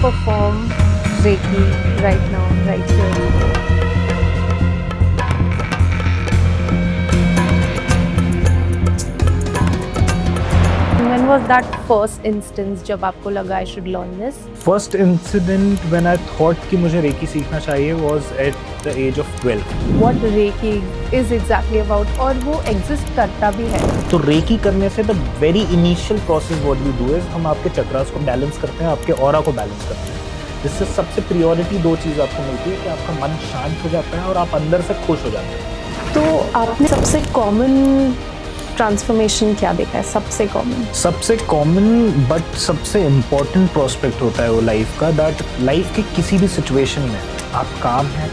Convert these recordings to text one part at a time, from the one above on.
perform Reiki right now, right here. When was that first instance जब आपको लगा I should learn this? First incident when I thought कि मुझे recce सीखना चाहिए was at the age of 12. What Reiki is exactly about और वो exist करता भी है. तो रेकी करने से the very initial process what we do is हम आपके चक्रास को बैलेंस करते हैं, आपके ऑरा को बैलेंस करते हैं. जिससे सबसे priority दो चीज़ आपको मिलती है कि आपका मन शांत हो जाता है और आप अंदर से खुश हो जाते हैं. तो आपने सबसे common ट्रांसफॉर्मेशन क्या देखा है? सबसे कॉमन बट सबसे इम्पोर्टेंट प्रोस्पेक्ट होता है वो लाइफ का, दैट लाइफ के किसी भी सिचुएशन में आप काम है,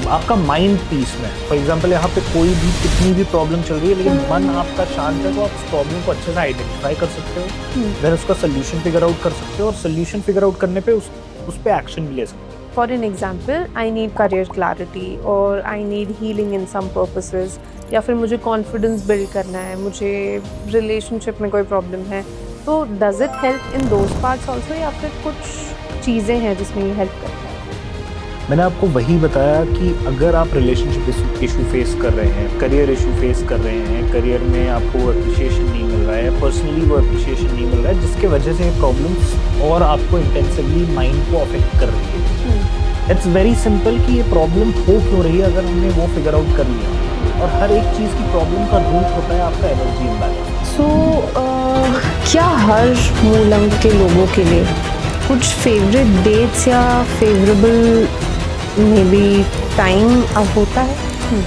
आपका माइंड पीस में. फॉर एग्जांपल यहाँ पे कोई भी कितनी भी प्रॉब्लम चल रही है लेकिन मन आपका शांत है तो आप उस प्रॉब्लम को अच्छे से आइडेंटिफाई कर सकते हो, फिर उसका सोल्यूशन फिगर आउट कर सकते हो और सोल्यूशन फिगर आउट करने पे उस पे एक्शन भी ले सकते हो. For an example, I need career clarity or I need healing in some purposes, या फिर मुझे confidence build करना है, मुझे relationship में कोई problem है, तो does it help in those parts also या फिर कुछ चीज़ें हैं जिसमें ये help करता है? मैंने आपको वही बताया कि अगर आप रिलेशनशिप इशू फेस कर रहे हैं, करियर इशू फेस कर रहे हैं, करियर में आपको अप्रिशिएशन नहीं मिल रहा है, पर्सनली वो अप्रिशिएशन नहीं मिल रहा है, जिसके वजह से ये प्रॉब्लम्स और आपको इंटेंसिवली माइंड को अफेक्ट कर रही है. इट्स वेरी सिंपल कि ये प्रॉब्लम हो क्यों रही है अगर हमने वो फिगर आउट कर लिया. और हर एक चीज़ की प्रॉब्लम का रूट होता है आपका एनर्जी इम्बैलेंस. क्या हर मूल अंग के लोगों के लिए कुछ फेवरेट डेट्स या फेवरेबल मे बी टाइम अब होता है?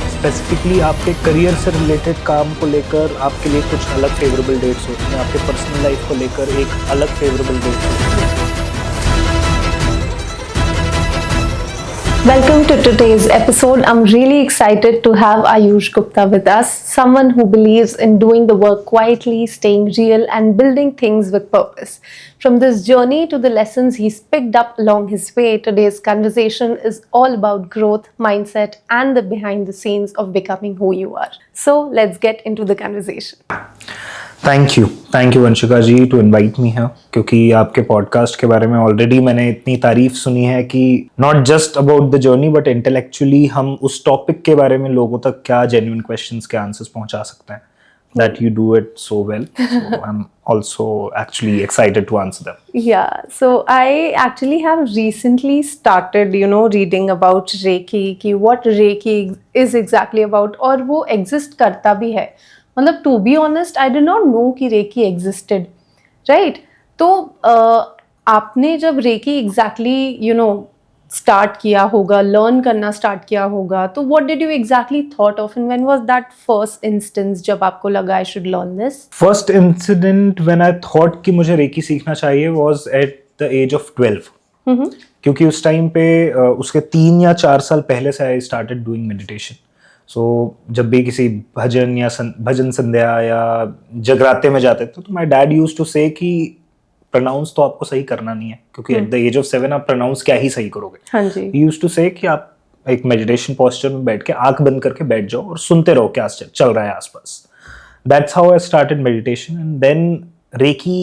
स्पेसिफिकली आपके करियर से रिलेटेड काम को लेकर आपके लिए कुछ अलग फेवरेबल डेट्स होती हैं, आपके पर्सनल लाइफ को लेकर एक अलग फेवरेबल डेट्स होती हैं. Welcome to today's episode. I'm really excited to have Ayush Gupta with us, someone who believes in doing the work quietly, staying real, and building things with purpose. From this journey to the lessons he's picked up along his way, today's conversation is all about growth, mindset, and the behind the scenes of becoming who you are. So let's get into the conversation. Thank you Vanshika ji to invite me है, क्योंकि आपके podcast के बारे में already मैंने इतनी तारीफ सुनी है कि not just about the journey but intellectually हम उस टॉपिक के बारे में लोगों तक क्या जेन्युइन क्वेश्चंस के आंसर्स पहुंचा सकते हैं. That you do it so well. So I'm also actually excited to answer them. Yeah, so I actually have recently started, reading about Reiki, कि what Reiki is exactly about, और वो exist करता भी है. मतलब to be honest, I did not know कि Reiki existed, right? तो आपने जब Reiki exactly, स्टार्ट किया होगा, लर्न करना स्टार्ट किया होगा, तो what did you exactly thought of and when was that first instance जब आपको लगा I should learn this? First incident when I thought कि मुझे रेकी सीखना चाहिए was at the age of 12. क्योंकि उस टाइम पे उसके 3 या 4 साल पहले से I started doing meditation. So जब भी किसी भजन या भजन संध्या या जगराते में जाते थे तो my dad used to say कि प्रोनाउंस तो आपको सही करना नहीं है, क्योंकि एट द एज ऑफ 7 आप प्रोनाउंस क्या ही सही करोगे. हाँ जी. He used to say कि आप एक मेडिटेशन पोस्चर में बैठ के आंख बंद करके बैठ जाओ और सुनते रहो क्या चल रहा है आसपास. That's how I started meditation and then reiki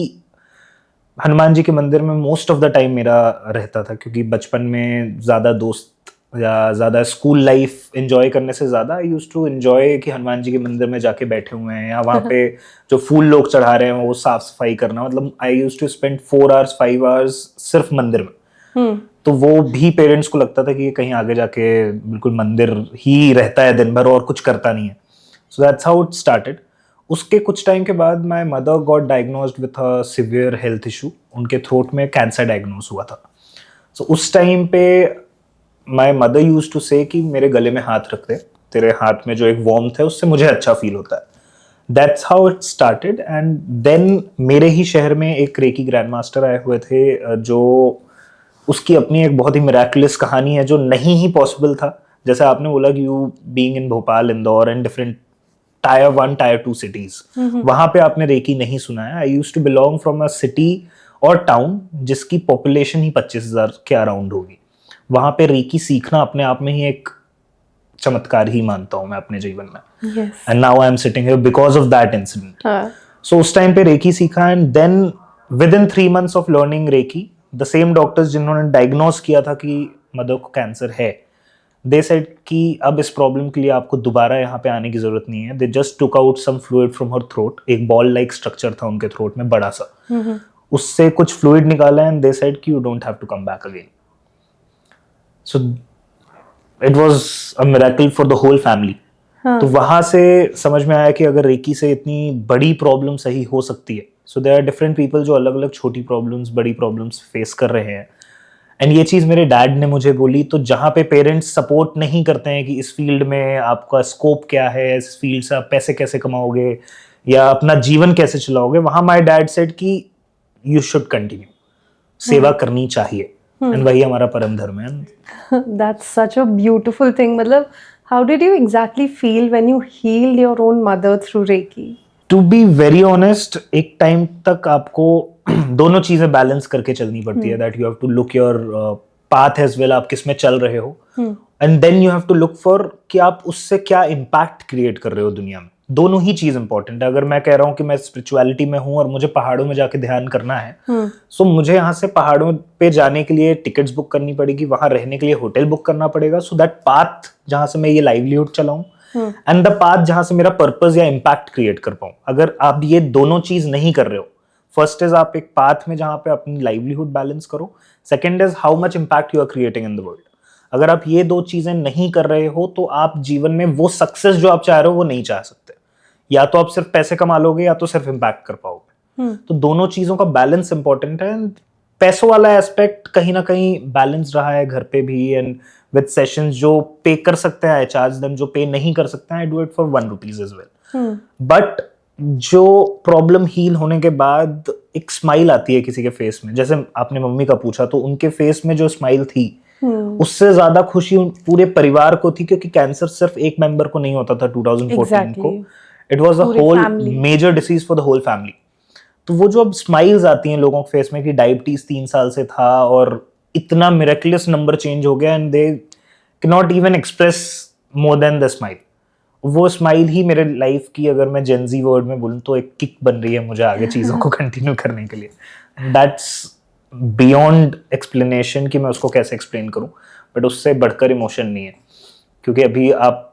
Hanuman ji के मंदिर में मोस्ट ऑफ द टाइम मेरा रहता था, क्योंकि बचपन में ज़्यादा दोस्त या ज़्यादा स्कूल लाइफ एंजॉय करने से ज़्यादा आई यूज्ड टू एंजॉय कि हनुमान जी के मंदिर में जाके बैठे हुए हैं या वहाँ पे जो फूल लोग चढ़ा रहे हैं वो साफ सफाई करना. मतलब I used to spend 4 hours 5 hours सिर्फ मंदिर में. तो वो भी पेरेंट्स को लगता था कि कहीं आगे जाके बिल्कुल मंदिर ही रहता है दिन भर और कुछ करता नहीं है. So that's how it started. उसके कुछ टाइम के बाद my mother got diagnosed with a severe health issue. उनके थ्रोट में कैंसर डायग्नोज हुआ था. सो उस टाइम पे माई मदर यूज टू से कि मेरे गले में हाथ रख दे, तेरे हाथ में जो एक वार्मथ है उससे मुझे अच्छा फील होता है. That's how it started. And then मेरे ही शहर में एक रेकी ग्रैंड मास्टर आए हुए थे जो उसकी अपनी एक बहुत ही मिराकुलस कहानी है जो नहीं ही पॉसिबल था. जैसे आपने बोला कि you being in Bhopal, Indore and different tier 1 tier 2 cities, वहां पे आपने रेकी नहीं सुना है. I use to belong from a city और टाउन जिसकी पॉपुलेशन ही 25,000 के अराउंड होगी. वहां पे रेकी सीखना अपने आप में ही एक चमत्कार ही मानता हूं मैं अपने जीवन में. And now I am sitting here because of that incident. So उस टाइम पे रेकी सीखा and then within 3 months of learning reiki the same doctors जिन्होंने डायग्नोज किया था कि मदर को कैंसर है, दे सेड कि अब इस प्रॉब्लम के लिए आपको दोबारा यहाँ पे आने की जरूरत नहीं है. They just took out some fluid from her throat. एक बॉल लाइक स्ट्रक्चर था उनके थ्रोट में बड़ा सा, उससे कुछ फ्लूइड निकाला एंड दे सेड कि you don't have to come back again. So it was a miracle for the whole family. तो वहां से समझ में आया कि अगर रेकी से इतनी बड़ी प्रॉब्लम सही हो सकती है, so there are different people जो अलग अलग छोटी प्रॉब्लम्स बड़ी प्रॉब्लम्स फेस कर रहे हैं. एंड ये चीज़ मेरे डैड ने मुझे बोली. तो जहाँ पे पेरेंट्स सपोर्ट नहीं करते हैं कि इस फील्ड में आपका स्कोप क्या है, इस फील्ड से आप पैसे कैसे कमाओगे या अपना जीवन कैसे चलाओगे, वहाँ माय डैड सेड कि यू शुड कंटिन्यू, सेवा करनी चाहिए. एंड वही हमारा परम धर्म है. That's such a beautiful thing. मतलब how did you exactly feel when you healed your own mother through Reiki? To be very honest, एक टाइम तक आपको दोनों चीजें बैलेंस करके चलनी पड़ती है. That you have to look your path as well, आप किस में चल रहे हो, and then you have to look for कि आप उससे क्या इम्पैक्ट क्रिएट कर रहे हो दुनिया में. दोनों ही चीज इंपॉर्टेंट है. अगर मैं कह रहा हूँ कि मैं स्पिरिचुअलिटी में हूँ और मुझे पहाड़ों में जाके ध्यान करना है, सो मुझे यहाँ से पहाड़ों पे जाने के लिए टिकट्स बुक करनी पड़ेगी, वहां रहने के लिए होटल बुक करना पड़ेगा, सो दैट पाथ जहां से मैं ये लाइवलीहुड चलाऊं एंड द पाथ जहां से मेरा पर्पस या इम्पैक्ट क्रिएट कर पाऊं. अगर आप ये दोनों चीज नहीं कर रहे हो, फर्स्ट इज आप एक पाथ में जहां पे अपनी लाइवलीहुड बैलेंस करो, second is how much impact you are creating in the world. अगर आप ये दो चीजें नहीं कर रहे हो तो आप जीवन में वो सक्सेस जो आप चाह रहे हो वो नहीं चाह सकते. या तो आप सिर्फ पैसे कमा लोगे या तो सिर्फ इम्पैक्ट कर पाओगे. तो दोनों चीजों का बैलेंस इंपॉर्टेंट है. पैसों वाला एस्पेक्ट कहीं ना कहीं बैलेंस रहा है घर पे भी. एंड विद सेशंस जो पे कर सकते हैं आई चार्ज देम, जो पे नहीं कर सकते हैं I do it for 1 rupees as well. But जो प्रॉब्लम हील होने के बाद एक स्माइल आती है किसी के फेस में, जैसे आपने मम्मी का पूछा, तो उनके फेस में जो स्माइल थी उससे ज्यादा खुशी पूरे परिवार को थी, क्योंकि कैंसर सिर्फ एक मेंबर को नहीं होता था 2014 को. It was a whole major disease for the whole family. तो वो जो अब स्माइल्स आती हैं लोगों के फेस में कि डायबिटीज 3 साल से था और इतना मिरेकुलस नंबर चेंज हो गया, and they can not even express more than the smile. वो स्माइल ही मेरे लाइफ की, अगर मैं जेनजी वर्ड में बोलूं तो, एक किक बन रही है मुझे आगे चीजों को कंटिन्यू करने के लिए. दैट्स बियॉन्ड एक्सप्लेनेशन कि मैं उसको कैसे एक्सप्लेन करूं, बट उससे बढ़कर इमोशन नहीं है. क्योंकि अभी आप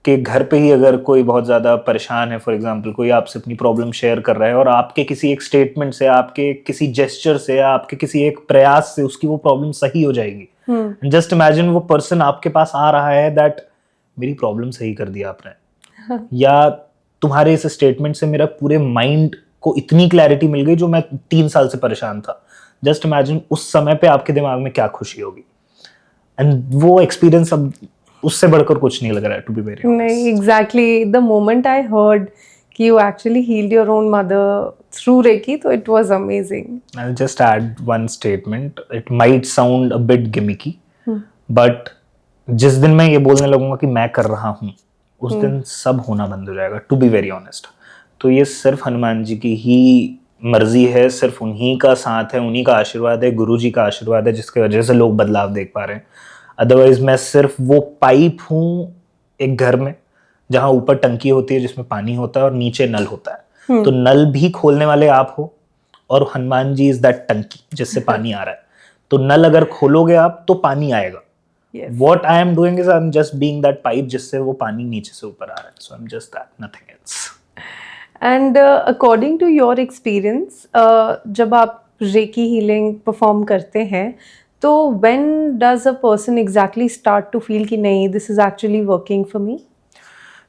के घर पे ही अगर कोई बहुत ज़्यादा परेशान है, फॉर एग्जांपल कोई आपसे अपनी प्रॉब्लम शेयर कर रहा है और आपके किसी एक स्टेटमेंट से, आपके किसी जेस्चर से, आपके किसी एक प्रयास से उसकी वो प्रॉब्लम सही हो जाएगी. जस्ट इमेजिन वो पर्सन आपके पास आ रहा है दैट मेरी प्रॉब्लम सही कर दिया आपने, या तुम्हारे इस स्टेटमेंट से मेरा पूरे माइंड को इतनी क्लैरिटी मिल गई जो मैं 3 साल से परेशान था. जस्ट इमेजिन उस समय पे आपके दिमाग में क्या खुशी होगी. एंड वो एक्सपीरियंस अब उससे बढ़कर कुछ नहीं लग रहा है, टू बी वेरी ऑनेस्ट. नहीं, exactly the moment I heard कि you actually healed your own mother through Reiki, so it was amazing. I'll just add one statement. It might sound a bit gimmicky, but जिस दिन मैं ये बोलने लगूंगा कि मैं कर रहा हूँ, उस दिन सब होना बंद हो जाएगा, टू बी वेरी ऑनेस्ट. तो ये सिर्फ हनुमान जी की ही मर्जी है, सिर्फ उन्हीं का साथ है, उन्हीं का आशीर्वाद है, गुरु जी का आशीर्वाद है, जिसकी वजह से लोग बदलाव देख पा रहे हैं. अदरवाइज मैं सिर्फ वो पाइप हूँ एक घर में जहाँ ऊपर टंकी होती है जिसमें पानी होता है और नीचे नल होता है. तो नल भी खोलने वाले आप हो और हनुमान जी इज दैट टंकी जिससे पानी आ रहा है. तो नल अगर खोलोगे आप तो पानी आएगा. What I am doing is I'm just being that pipe जिससे वो पानी नीचे से ऊपर आ रहा है. So I'm just that, nothing else. And according to your experience, जब आप Reiki healing perform करते हैं, तो when does a person exactly start to feel कि नहीं, this is actually working for me?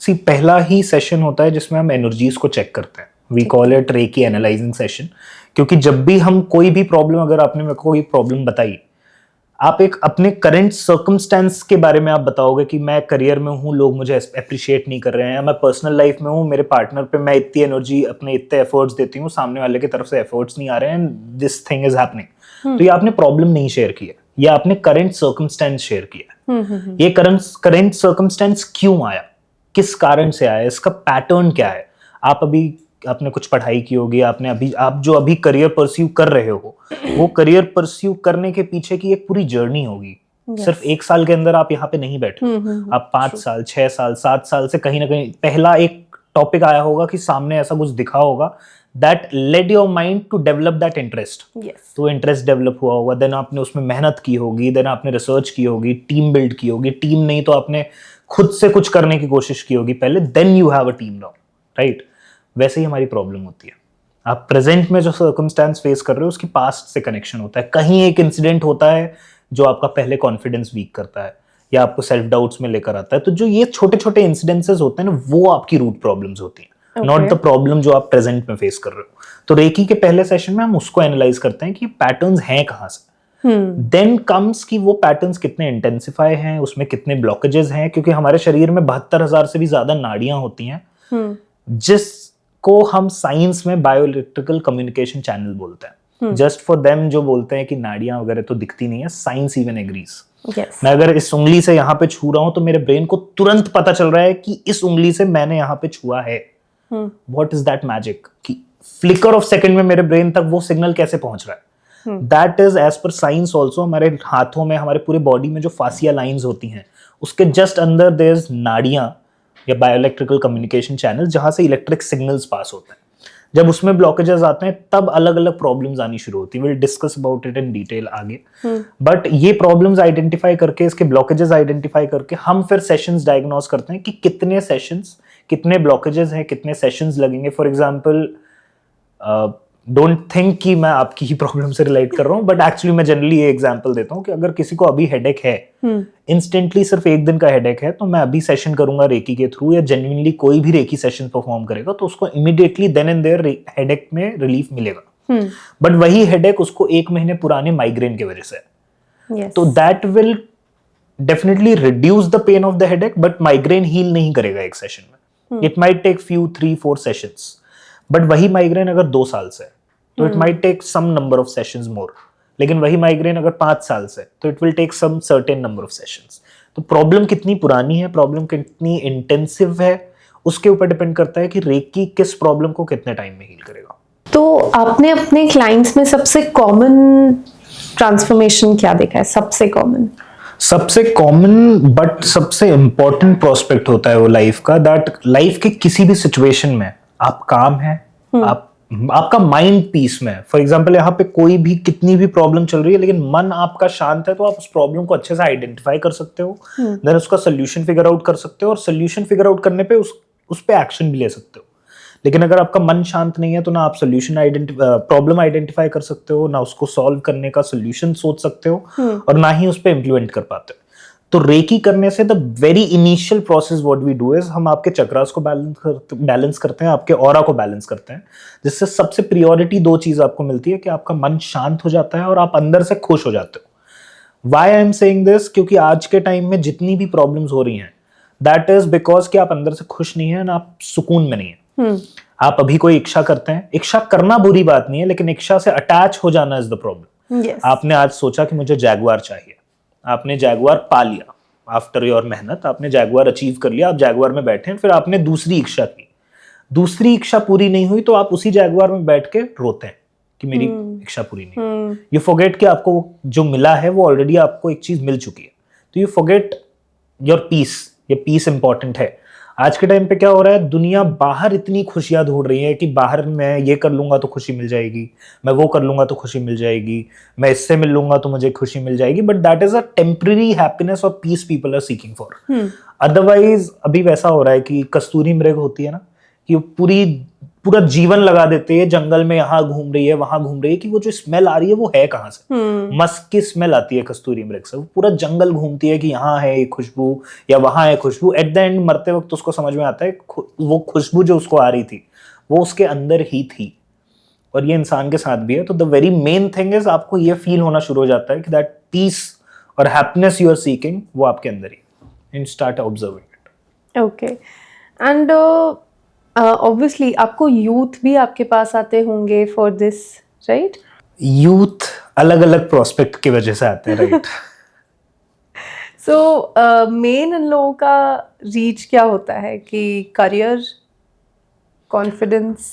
See, पहला ही सेशन होता है जिसमें हम एनर्जीज को चेक करते हैं. We call it Reiki analyzing session. क्योंकि जब भी हम कोई भी प्रॉब्लम, अगर आपने मेरे को कोई प्रॉब्लम बताई, आप एक अपने करंट सर्कमस्टेंस के बारे में आप बताओगे कि मैं करियर में हूँ, लोग मुझे अप्रिशिएट नहीं कर रहे हैं, या मैं पर्सनल लाइफ में हूँ, मेरे पार्टनर पे मैं इतनी एनर्जी, अपने इतने एफर्ट्स देती हूँ, सामने वाले की तरफ से एफर्ट्स नहीं आ रहे हैं, दिस थिंग इज हैपनिंग. तो ये आपने प्रॉब्लम नहीं शेयर किया, ये आपने करंट सर्कमस्टेंस शेयर किया. ये करंट सर्कमस्टेंस क्यों आया, किस कारण से आया, इसका पैटर्न क्या है. आपने कुछ पढ़ाई की होगी, आप जो अभी करियर परस्यू कर रहे हो, वो करियर परस्यू करने के पीछे की एक पूरी जर्नी होगी. सिर्फ 1 साल के अंदर आप यहाँ पे नहीं बैठे. आप 5 साल, 6 साल, 7 साल से कहीं ना कहीं पहला एक टॉपिक आया होगा कि सामने ऐसा कुछ दिखा होगा that led your mind to develop that interest. Yes. तो इंटरेस्ट डेवलप हुआ होगा, देन आपने उसमें मेहनत की होगी, देन आपने रिसर्च की होगी, टीम बिल्ड की होगी, टीम नहीं तो आपने खुद से कुछ करने की कोशिश की होगी पहले, then you have a team now, right? वैसे ही हमारी प्रॉब्लम होती है। आप प्रेजेंट में जो सर्कमस्टेंस फेस कर रहे हो उसकी पास्ट से कनेक्शन होता है, कहीं एक इंसिडेंट होता है जो आपका पहले कॉन्फिडेंस वीक करता है या आपको सेल्फ डाउट्स में लेकर आता है, तो जो ये छोटे छोटे इंसिडेंसेस होते हैं ना, वो आपकी रूट प्रॉब्लम्स होती हैं, नॉट द प्रॉब्लम जो आप प्रेजेंट में फेस कर रहे हो। तो रेकी के पहले सेशन में हम उसको एनालाइज करते हैं कि पैटर्न्स हैं कहाँ से, देन कम्स कि वो पैटर्न्स कितने इंटेंसिफाई हैं, उसमें कितने ब्लॉकेजेस हैं, क्योंकि हमारे शरीर में 72,000 से भी ज्यादा नाड़ियां होती हैं, जिसको हम साइंस में बायोइलेक्ट्रिकल कम्युनिकेशन चैनल बोलते हैं। जस्ट फॉर देम जो बोलते हैं कि नाड़ियां वगैरह तो दिखती नहीं है, साइंस इवन एग्रीज। मैं अगर इस उंगली से यहाँ पे छू रहा हूं तो मेरे ब्रेन को तुरंत पता चल रहा है कि इस उंगली से मैंने यहाँ पे छुआ है। व्हाट इज दैट मैजिक कि फ्लिकर ऑफ सेकंड में मेरे ब्रेन तक वो सिग्नल कैसे पहुंच रहा है? That is as per science also. हमारे हाथों में, हमारे पूरे बॉडी में जो फासिया लाइंस होती हैं, उसके जस्ट अंदर देयर इज नाड़ियां या बायोइलेक्ट्रिकल कम्युनिकेशन चैनल, जहां से इलेक्ट्रिक सिग्नल्स पास होते हैं। जब उसमें ब्लॉकेजेस आते हैं तब अलग अलग प्रॉब्लम्स आनी शुरू होती है। Will discuss about it in detail आगे। बट ये प्रॉब्लम्स आइडेंटिफाई करके, इसके ब्लॉकेजेस आइडेंटिफाई करके हम फिर सेशंस डायग्नोस करते हैं कि कितने सेशंस, कितने ब्लॉकेजेस हैं, कितने सेशंस लगेंगे। फॉर एग्जांपल, डोंट थिंक कि मैं आपकी ही प्रॉब्लम से रिलेट कर रहा हूँ, बट एक्चुअली मैं जनरली ये एग्जांपल देता हूँ कि अगर किसी को अभी हेडेक है, इंस्टेंटली सिर्फ एक दिन का हेडेक है, तो मैं अभी सेशन करूंगा रेकी के थ्रू, या जेन्युइनली कोई भी रेकी सेशन परफॉर्म करेगा तो उसको immediately then and their headache में रिलीफ मिलेगा। बट वही हेडेक उसको 1 महीने पुराने माइग्रेन की वजह से है, तो that will definitely reduce the pain of the headache, but migraine heal नहीं करेगा एक सेशन में। It might take few 3-4 sessions, but वही माइग्रेन अगर 2 साल से, तो it might take some number of sessions more. लेकिन वही माइग्रेन अगर 5 साल से, तो it will take some certain number of sessions. तो प्रॉब्लम कितनी पुरानी है, प्रॉब्लम कितनी इंटेंसिव है, उसके ऊपर डिपेंड करता है कि रेकी किस प्रॉब्लम को कितने टाइम में हील करेगा। तो आपने अपने क्लाइंट्स में सबसे कॉमन ट्रांसफॉर्मेशन क्या देखा है? सबसे कॉमन बट सबसे इंपॉर्टेंट प्रोस्पेक्ट होता है वो लाइफ का, दैट लाइफ के किसी भी सिचुएशन में आप काम है, आपका माइंड पीस में। फॉर एग्जांपल, यहाँ पे कोई भी कितनी भी प्रॉब्लम चल रही है, लेकिन मन आपका शांत है, तो आप उस प्रॉब्लम को अच्छे से आइडेंटिफाई कर सकते हो, देन उसका सोल्यूशन फिगर आउट कर सकते हो, और सोल्यूशन फिगर आउट करने पे उस पे एक्शन भी ले सकते हो। लेकिन अगर आपका मन शांत नहीं है, तो ना आप प्रॉब्लम आइडेंटिफाई कर सकते हो, ना उसको सॉल्व करने का सोल्यूशन सोच सकते हो, और ना ही उस पर इम्प्लीमेंट कर पाते हो। तो रेकी करने से the very initial process what we do is, हम आपके चक्रास को बैलेंस करते हैं, आपके ऑरा को बैलेंस करते हैं, जिससे सबसे प्रियोरिटी 2 चीज आपको मिलती है कि आपका मन शांत हो जाता है और आप अंदर से खुश हो जाते हो। Why I am saying this? क्योंकि आज के टाइम में जितनी भी प्रॉब्लम्स हो रही हैं, दैट इज बिकॉज कि आप अंदर से खुश नहीं है ना, आप सुकून में नहीं है। आप अभी कोई इच्छा करते हैं, इच्छा करना बुरी बात नहीं है, लेकिन इच्छा से अटैच हो जाना इज द प्रॉब्लम। आपने आज सोचा कि मुझे जैगुआर चाहिए, आपने जैगुआर पा लिया, आफ्टर योर मेहनत आपने जैगुआर अचीव कर लिया, आप जैगुआर में बैठे हैं, फिर आपने दूसरी इच्छा की, दूसरी इच्छा पूरी नहीं हुई, तो आप उसी जैगुआर में बैठ के रोते हैं कि मेरी इच्छा पूरी नहीं। यू फॉरगेट कि आपको जो मिला है वो ऑलरेडी आपको एक चीज मिल चुकी है, तो यू फॉरगेट योर पीस। ये पीस इंपॉर्टेंट है। आज के टाइम पे क्या हो रहा है, दुनिया बाहर इतनी खुशियां ढूंढ रही है कि बाहर मैं ये कर लूंगा तो खुशी मिल जाएगी, मैं वो कर लूंगा तो खुशी मिल जाएगी, मैं इससे मिल लूंगा तो मुझे खुशी मिल जाएगी, but that is a temporary happiness और peace people are seeking for. Otherwise अभी वैसा हो रहा है कि कस्तूरी मृग होती है ना, कि पूरा जीवन लगा देते हैं जंगल में, यहाँ घूम रही है वहां घूम रही है, कि वो जो स्मेल आ रही है वो है कहाँ से? मस्क की स्मेल आती है कस्तूरी मृग से। वो पूरा जंगल घूमती है कि यहाँ है एक खुशबू या वहां है खुशबू। एट द एंड मरते वक्त उसको समझ में आता है वो खुशबू जो उसको आ रही थी वो उसके अंदर ही थी। और ये इंसान के साथ भी है। तो the very main thing is, आपको ये फील होना शुरू हो जाता है कि दैट पीस और हैप्पीनेस यू आर सीकिंग वो आपके अंदर ही, and start observing it. Okay, and obviously आपको यूथ भी आपके पास आते होंगे फॉर दिस, राइट? यूथ अलग अलग प्रोस्पेक्ट की वजह से आते हैं, राइट? सो मेन इन लोगों का रीच क्या होता है कि career, confidence?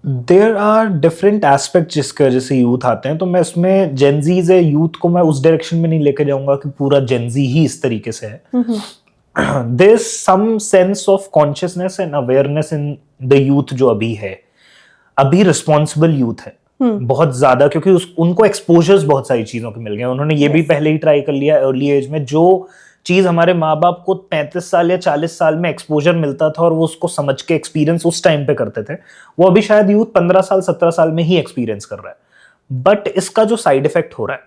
There are different aspect जिसकी वजह से यूथ आते हैं। तो मैं इसमें जेनजीज है, यूथ को मैं उस डायरेक्शन में नहीं लेके जाऊंगा कि पूरा जेनजी ही इस तरीके से है। There is some sense of consciousness and awareness in the youth जो अभी है। अभी रिस्पॉन्सिबल यूथ है बहुत ज्यादा, क्योंकि उनको एक्सपोजर्स बहुत सारी चीजों के मिल गए। उन्होंने ये भी पहले ही ट्राई कर लिया अर्ली एज में, जो चीज हमारे माँ बाप को 35 साल या 40 साल में एक्सपोजर मिलता था और वो उसको समझ के एक्सपीरियंस उस टाइम पे करते थे, वो अभी शायद यूथ 15 साल 17 साल में ही एक्सपीरियंस कर रहा है। बट इसका जो साइड इफेक्ट हो रहा है,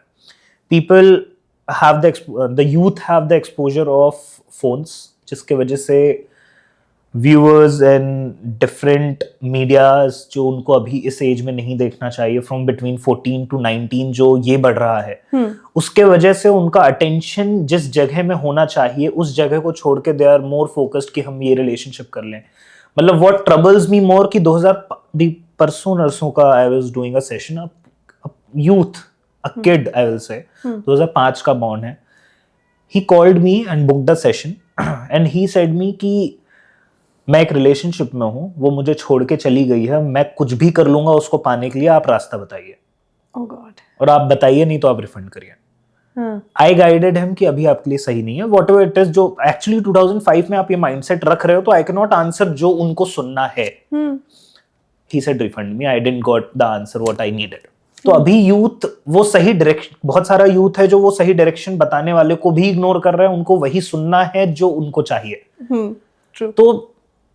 people have the youth have the exposure of phones, जिसके वजह से व्यूअर्स एंड डिफरेंट मीडियाज जो उनको अभी इस एज में नहीं देखना चाहिए, फ्रॉम बिटवीन 14 to 19 जो ये बढ़ रहा है, उसके वजह से उनका अटेंशन जिस जगह में होना चाहिए उस जगह को छोड़ के दे आर मोर फोकस्ड कि हम ये रिलेशनशिप कर लें। मतलब व्हाट ट्रबल्स मी मोर कि 2000 परसों नरसों का I was doing a session, youth a kid I will say 2005 का बॉर्न है, he called me and booked a session and he said me कि मैं एक रिलेशनशिप में हूँ, वो मुझे छोड़ के चली गई है, मैं कुछ भी कर लूंगा उसको पाने के लिए, आप रास्ता बताइए। Oh God. और आप बताइए नहीं तो आप रिफंड करिए। आई गाइडेड हिम कि अभी आपके लिए सही नहीं है, वॉट एवर इट इज। जो एक्चुअली 2005 में आप ये माइंडसेट रख रहे हो तो आई कैन नॉट आंसर जो उनको सुनना है। He said refund me, I didn't got the answer what I needed. तो अभी यूथ वो सही डायरेक्शन, बहुत सारा यूथ है जो वो सही डायरेक्शन बताने वाले को भी इग्नोर कर रहे हैं, उनको वही सुनना है जो उनको चाहिए। तो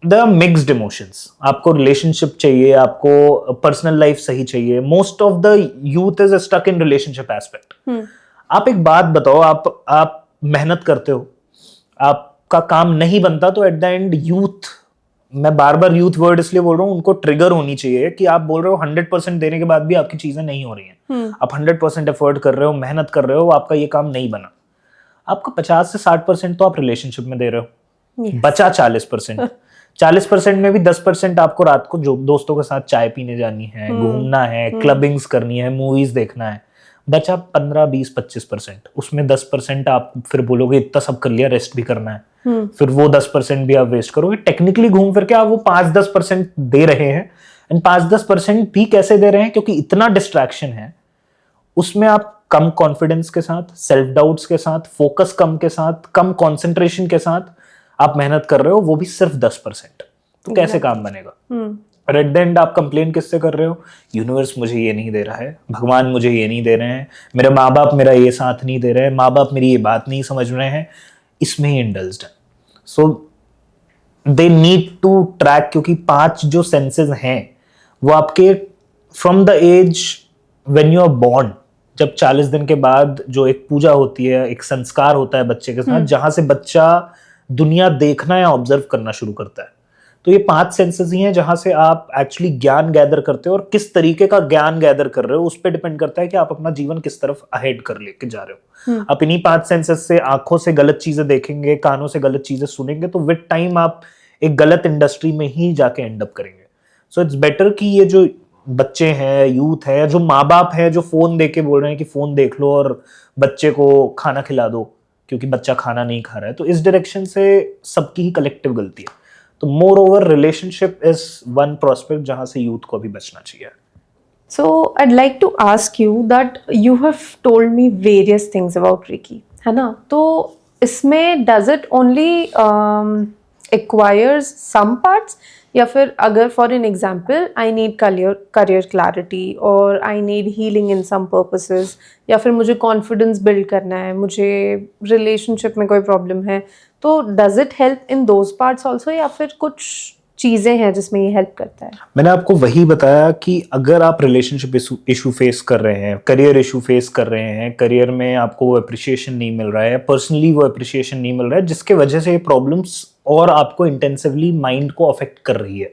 The mixed emotions, आपको रिलेशनशिप चाहिए, आपको पर्सनल लाइफ सही चाहिए। Most of the youth is stuck in relationship aspect. आप एक बात बताओ, आप मेहनत करते हो, आपका काम नहीं बनता, तो एट द एंड यूथ, मैं बार बार यूथ वर्ड इसलिए बोल रहा हूँ, उनको ट्रिगर होनी चाहिए कि आप बोल रहे हो 100% देने के बाद भी आपकी चीजें नहीं हो रही हैं। आप 100% एफर्ट कर रहे हो, मेहनत कर रहे हो, आपका ये काम नहीं बना, आपका 50 से 60% तो आप रिलेशनशिप में दे रहे हो, बचा 40%। 40% में भी 10% आपको रात को जो दोस्तों के साथ चाय पीने जानी है, घूमना है, क्लबिंग्स करनी है, मूवीज देखना है, बचा 15, 20, 25%। उसमें 10% आप फिर बोलोगे इतना सब कर लिया, रेस्ट भी करना है, फिर वो 10% भी आप वेस्ट करोगे। टेक्निकली घूम फिर के आप वो 5-10% दे रहे हैं, एंड 5-10% भी कैसे दे रहे हैं, क्योंकि इतना डिस्ट्रैक्शन है उसमें। आप कम कॉन्फिडेंस के साथ, सेल्फ डाउट्स के साथ, फोकस कम के साथ, कम कॉन्सेंट्रेशन के साथ आप मेहनत कर रहे हो, वो भी सिर्फ 10%। तो कैसे काम बनेगा? और एट द एंड आप कंप्लेन किससे कर रहे हो? यूनिवर्स मुझे ये नहीं दे रहा है, भगवान मुझे ये नहीं दे रहे हैं, मेरे माँ बाप मेरा ये साथ नहीं दे रहे हैं, माँ बाप मेरी ये बात नहीं समझ रहे हैं, इसमें ही इंडल्ज्ड है। So they need to track, क्योंकि 5 जो सेंसेस हैं वो आपके from the age when you are born, जब 40 दिन के बाद जो एक पूजा होती है, एक संस्कार होता है बच्चे के साथ, जहां से बच्चा दुनिया देखना या ऑब्जर्व करना शुरू करता है। तो ये 5 सेंसेस ही हैं जहां से आप एक्चुअली ज्ञान गैदर करते हो, और किस तरीके का ज्ञान गैदर कर रहे हो उस पर डिपेंड करता है कि आप अपना जीवन किस तरफ अहेड कर लेके जा रहे हो। आप इन्हीं 5 सेंसेस से, आंखों से गलत चीजें देखेंगे, कानों से गलत चीजें सुनेंगे, तो विद टाइम आप एक गलत इंडस्ट्री में ही जाके एंड अप करेंगे। सो इट्स बेटर कि ये जो बच्चे हैं, यूथ है, जो माँ बाप है जो फोन दे के बोल रहे हैं कि फोन देख लो और बच्चे को खाना खिला दो क्योंकि बच्चा खाना नहीं खा रहा है, तो इस डायरेक्शन से सबकी ही कलेक्टिव गलती है। तो more over relationship is one prospect जहां से यूथ को भी बचना चाहिए। So I'd like to ask you that you have told me various things about Reiki, है ना? तो इसमें does it only acquires some parts, या फिर अगर for an example I need career clarity और I need healing in some purposes, या फिर मुझे कॉन्फिडेंस बिल्ड करना है, मुझे रिलेशनशिप में कोई प्रॉब्लम है, तो does it help in those parts also, या फिर कुछ चीज़ें हैं जिसमें ये हेल्प करता है? मैंने आपको वही बताया कि अगर आप रिलेशनशिप इशू फेस कर रहे हैं, करियर इशू फेस कर रहे हैं, करियर में आपको वो अप्रिशिएशन नहीं मिल रहा है, पर्सनली वो अप्रिशिएशन नहीं मिल रहा है, जिसके वजह से ये प्रॉब्लम्स और आपको इंटेंसिवली माइंड को अफेक्ट कर रही है,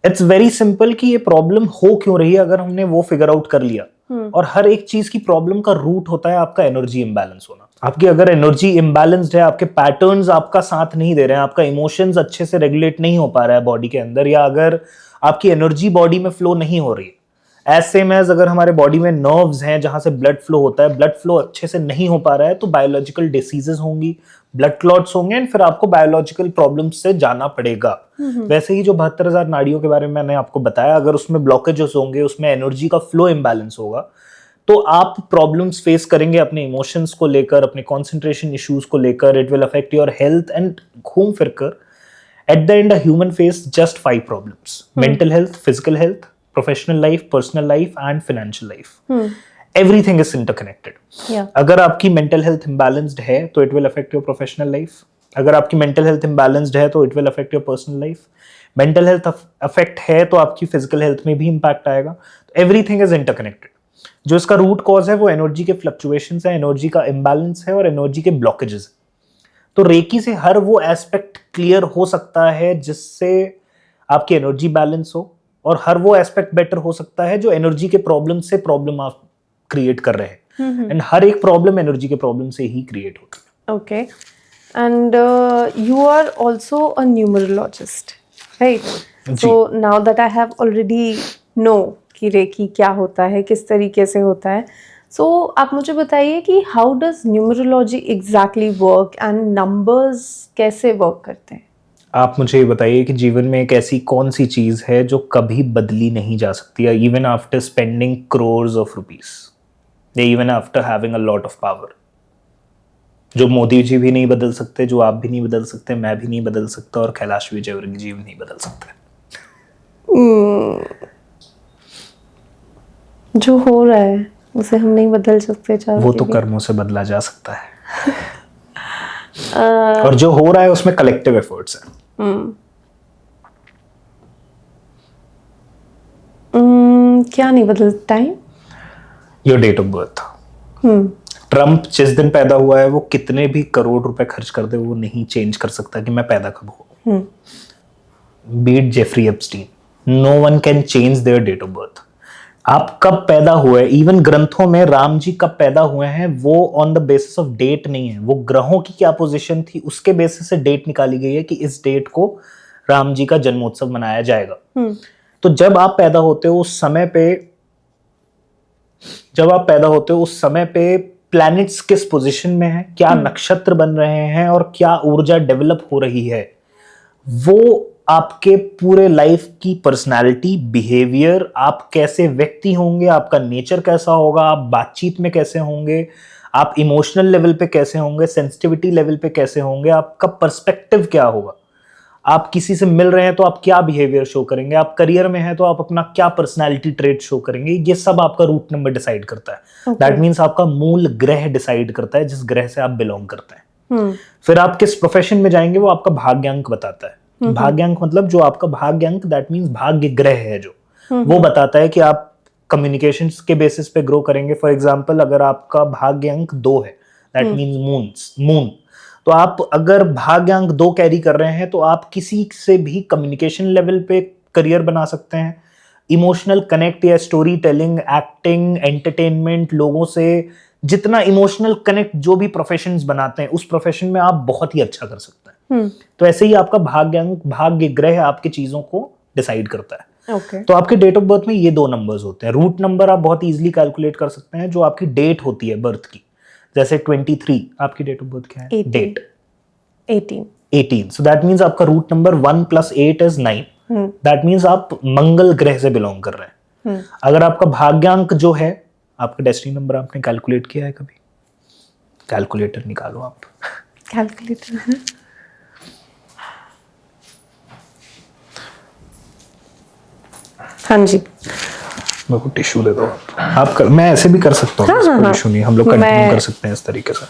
इट्स वेरी सिंपल कि ये प्रॉब्लम हो क्यों रही है अगर हमने वो फिगर आउट कर लिया। और हर एक चीज की प्रॉब्लम का रूट होता है आपका एनर्जी इम्बैलेंस होना। आपकी अगर एनर्जी इम्बैलेंस्ड है, आपके पैटर्न्स आपका साथ नहीं दे रहे हैं, आपका इमोशंस अच्छे से रेगुलेट नहीं हो पा रहा है बॉडी के अंदर, या अगर आपकी एनर्जी बॉडी में फ्लो नहीं हो रही है, एज सेम एज अगर हमारे बॉडी में नर्व्स हैं जहां से ब्लड फ्लो होता है, ब्लड फ्लो अच्छे से नहीं हो पा रहा है, तो बायोलॉजिकल डिसीजेस होंगी, ब्लड क्लॉट्स होंगे, एंड फिर आपको बायोलॉजिकल प्रॉब्लम्स से जाना पड़ेगा। वैसे ही जो 72,000 नाड़ियों के बारे में मैंने आपको बताया, अगर उसमें ब्लॉकेजेस होंगे, उसमें एनर्जी का फ्लो इम्बैलेंस होगा, तो आप प्रॉब्लम्स फेस करेंगे अपने इमोशंस को लेकर, अपने कंसंट्रेशन इश्यूज को लेकर, it will affect your health, and घूम फिर कर at the end a human face just 5 problems: mental health, physical health, professional life, personal life and financial life, everything is interconnected. Yeah. अगर आपकी mental health imbalanced है तो it will affect your professional life. अगर आपकी mental health imbalanced है तो it will affect your personal life. Mental health affect है तो आपकी फिजिकल हेल्थ में भी इंपैक्ट आएगा. तो एवरीथिंग इज इंटरकनेक्टेड. जो इसका रूट कॉज है वो एनर्जी के फ्लक्चुएशंस है, एनर्जी का इम्बैलेंस है और एनर्जी के ब्लॉकेजेस है. तो रेकी से हर वो एस्पेक्ट क्लियर हो सकता है जिससे आपकी एनर्जी बैलेंस हो, और हर वो एस्पेक्ट बेटर हो सकता है जो एनर्जी के प्रॉब्लम से प्रॉब्लम आप क्रिएट कर रहे हैं. एंड हर एक प्रॉब्लम एनर्जी के प्रॉब्लम से ही क्रिएट होती है. Okay. And you are also a numerologist, right? जी. So now that I have already know कि रेकी क्या होता है, किस तरीके से होता है, so आप मुझे बताइए कि how does numerology exactly work and numbers कैसे work करते हैं? आप मुझे ये बताइए कि जीवन में एक ऐसी कौन सी चीज है जो कभी बदली नहीं जा सकती, even after spending crores of rupees, या even after having a lot of power, जो मोदी जी भी नहीं बदल सकते, जो आप भी नहीं बदल सकते, मैं भी नहीं बदल सकता, और कैलाश विजयवर्गीय जी भी नहीं बदल सकते. जो हो रहा है उसे हम नहीं बदल सकते, चाहे वो तो कर्मों से बदला जा सकता है. और जो हो रहा है उसमें कलेक्टिव एफर्ट्स है. क्या नहीं बदल? Time. Your date of birth. Trump जिस दिन पैदा हुआ है वो कितने भी करोड़ रुपए खर्च कर दे वो नहीं चेंज कर सकता कि मैं पैदा कब हुआ. Be it Jeffrey Epstein, no one can change their date of birth. आप कब पैदा हुए, इवन ग्रंथों में राम जी कब पैदा हुए हैं वो on the basis of date नहीं है, वो ग्रहों की क्या पोजीशन थी उसके बेसिस से डेट निकाली गई है कि इस डेट को राम जी का जन्मोत्सव मनाया जाएगा. तो जब आप पैदा होते हो उस समय पे प्लैनेट्स किस पोजीशन में है, क्या नक्षत्र बन रहे हैं और क्या ऊर्जा डेवलप हो रही है, वो आपके पूरे लाइफ की पर्सनालिटी, बिहेवियर, आप कैसे व्यक्ति होंगे, आपका नेचर कैसा होगा, आप बातचीत में कैसे होंगे, आप इमोशनल लेवल पे कैसे होंगे, सेंसिटिविटी लेवल पे कैसे होंगे, आपका पर्सपेक्टिव क्या होगा, आप किसी से मिल रहे हैं तो आप क्या बिहेवियर शो करेंगे, आप करियर में हैं तो आप अपना क्या पर्सनालिटी ट्रेट शो करेंगे, ये सब आपका रूट नंबर डिसाइड करता है. दैट मीन्स आपका मूल ग्रह डिसाइड करता है जिस ग्रह से आप बिलोंग करते हैं. फिर आप किस प्रोफेशन में जाएंगे वो आपका भाग्यांक बताता है. भाग्यांक मतलब जो आपका भाग्यांक, दैट मीन्स भाग्य ग्रह है जो, वो बताता है कि आप कम्युनिकेशंस के बेसिस पे ग्रो करेंगे. फॉर एग्जांपल अगर आपका भाग्यांक 2 है, दैट मीन्स मून, तो आप अगर भाग्यांक 2 कैरी कर रहे हैं तो आप किसी से भी कम्युनिकेशन लेवल पे करियर बना सकते हैं. इमोशनल कनेक्ट या स्टोरी टेलिंग, एक्टिंग, एंटरटेनमेंट, लोगों से जितना इमोशनल कनेक्ट जो भी प्रोफेशंस बनाते हैं उस प्रोफेशन में आप बहुत ही अच्छा कर सकते हैं. तो ऐसे ही आपका भाग्यांक, भाग्य ग्रह आपकी चीजों को डिसाइड करता है. तो आपके डेट ऑफ बर्थ में ये 2 नंबर्स होते हैं. रूट नंबर आप बहुत इजीली कैलकुलेट कर सकते हैं, जो आपकी डेट होती है बर्थ की. जैसे 23 आपकी डेट ऑफ बर्थ क्या है? डेट 18. सो दैट मीन्स आपका root number 1 + 8 is 9. That means आप मंगल ग्रह से बिलोंग कर रहे हैं. अगर आपका भाग्यांक जो है, आपका डेस्टिनी नंबर आपने कैलकुलेट किया है कभी? कैलकुलेटर निकालो आप. कैलकुलेटर. हाँ जी, मेरे को टिश्यू दे दो आप. मैं ऐसे भी कर सकता हूँ. कोई इशू नहीं, हम लोग कंटिन्यू कर सकते हैं इस तरीके से.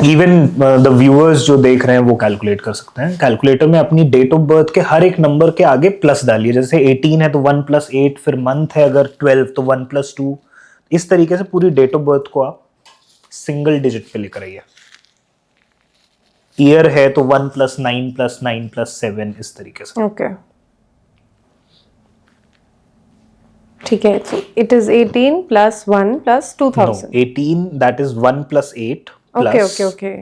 इवन द व्यूअर्स जो देख रहे हैं वो कैलकुलेट कर सकते हैं. कैलकुलेटर में अपनी डेट ऑफ बर्थ के हर एक नंबर के आगे प्लस डालिए. जैसे 18 है तो 1 + 8, फिर मंथ है अगर 12 तो 1 + 2. इस तरीके से पूरी डेट ऑफ बर्थ को आप सिंगल डिजिट पे लेकर आइए. ईयर है तो 1 + 9 + 9 + 7, इस तरीके से. ओके, ठीक है. It is 18 + 1 + 2000. No, 18 that is 1 + 8 plus okay.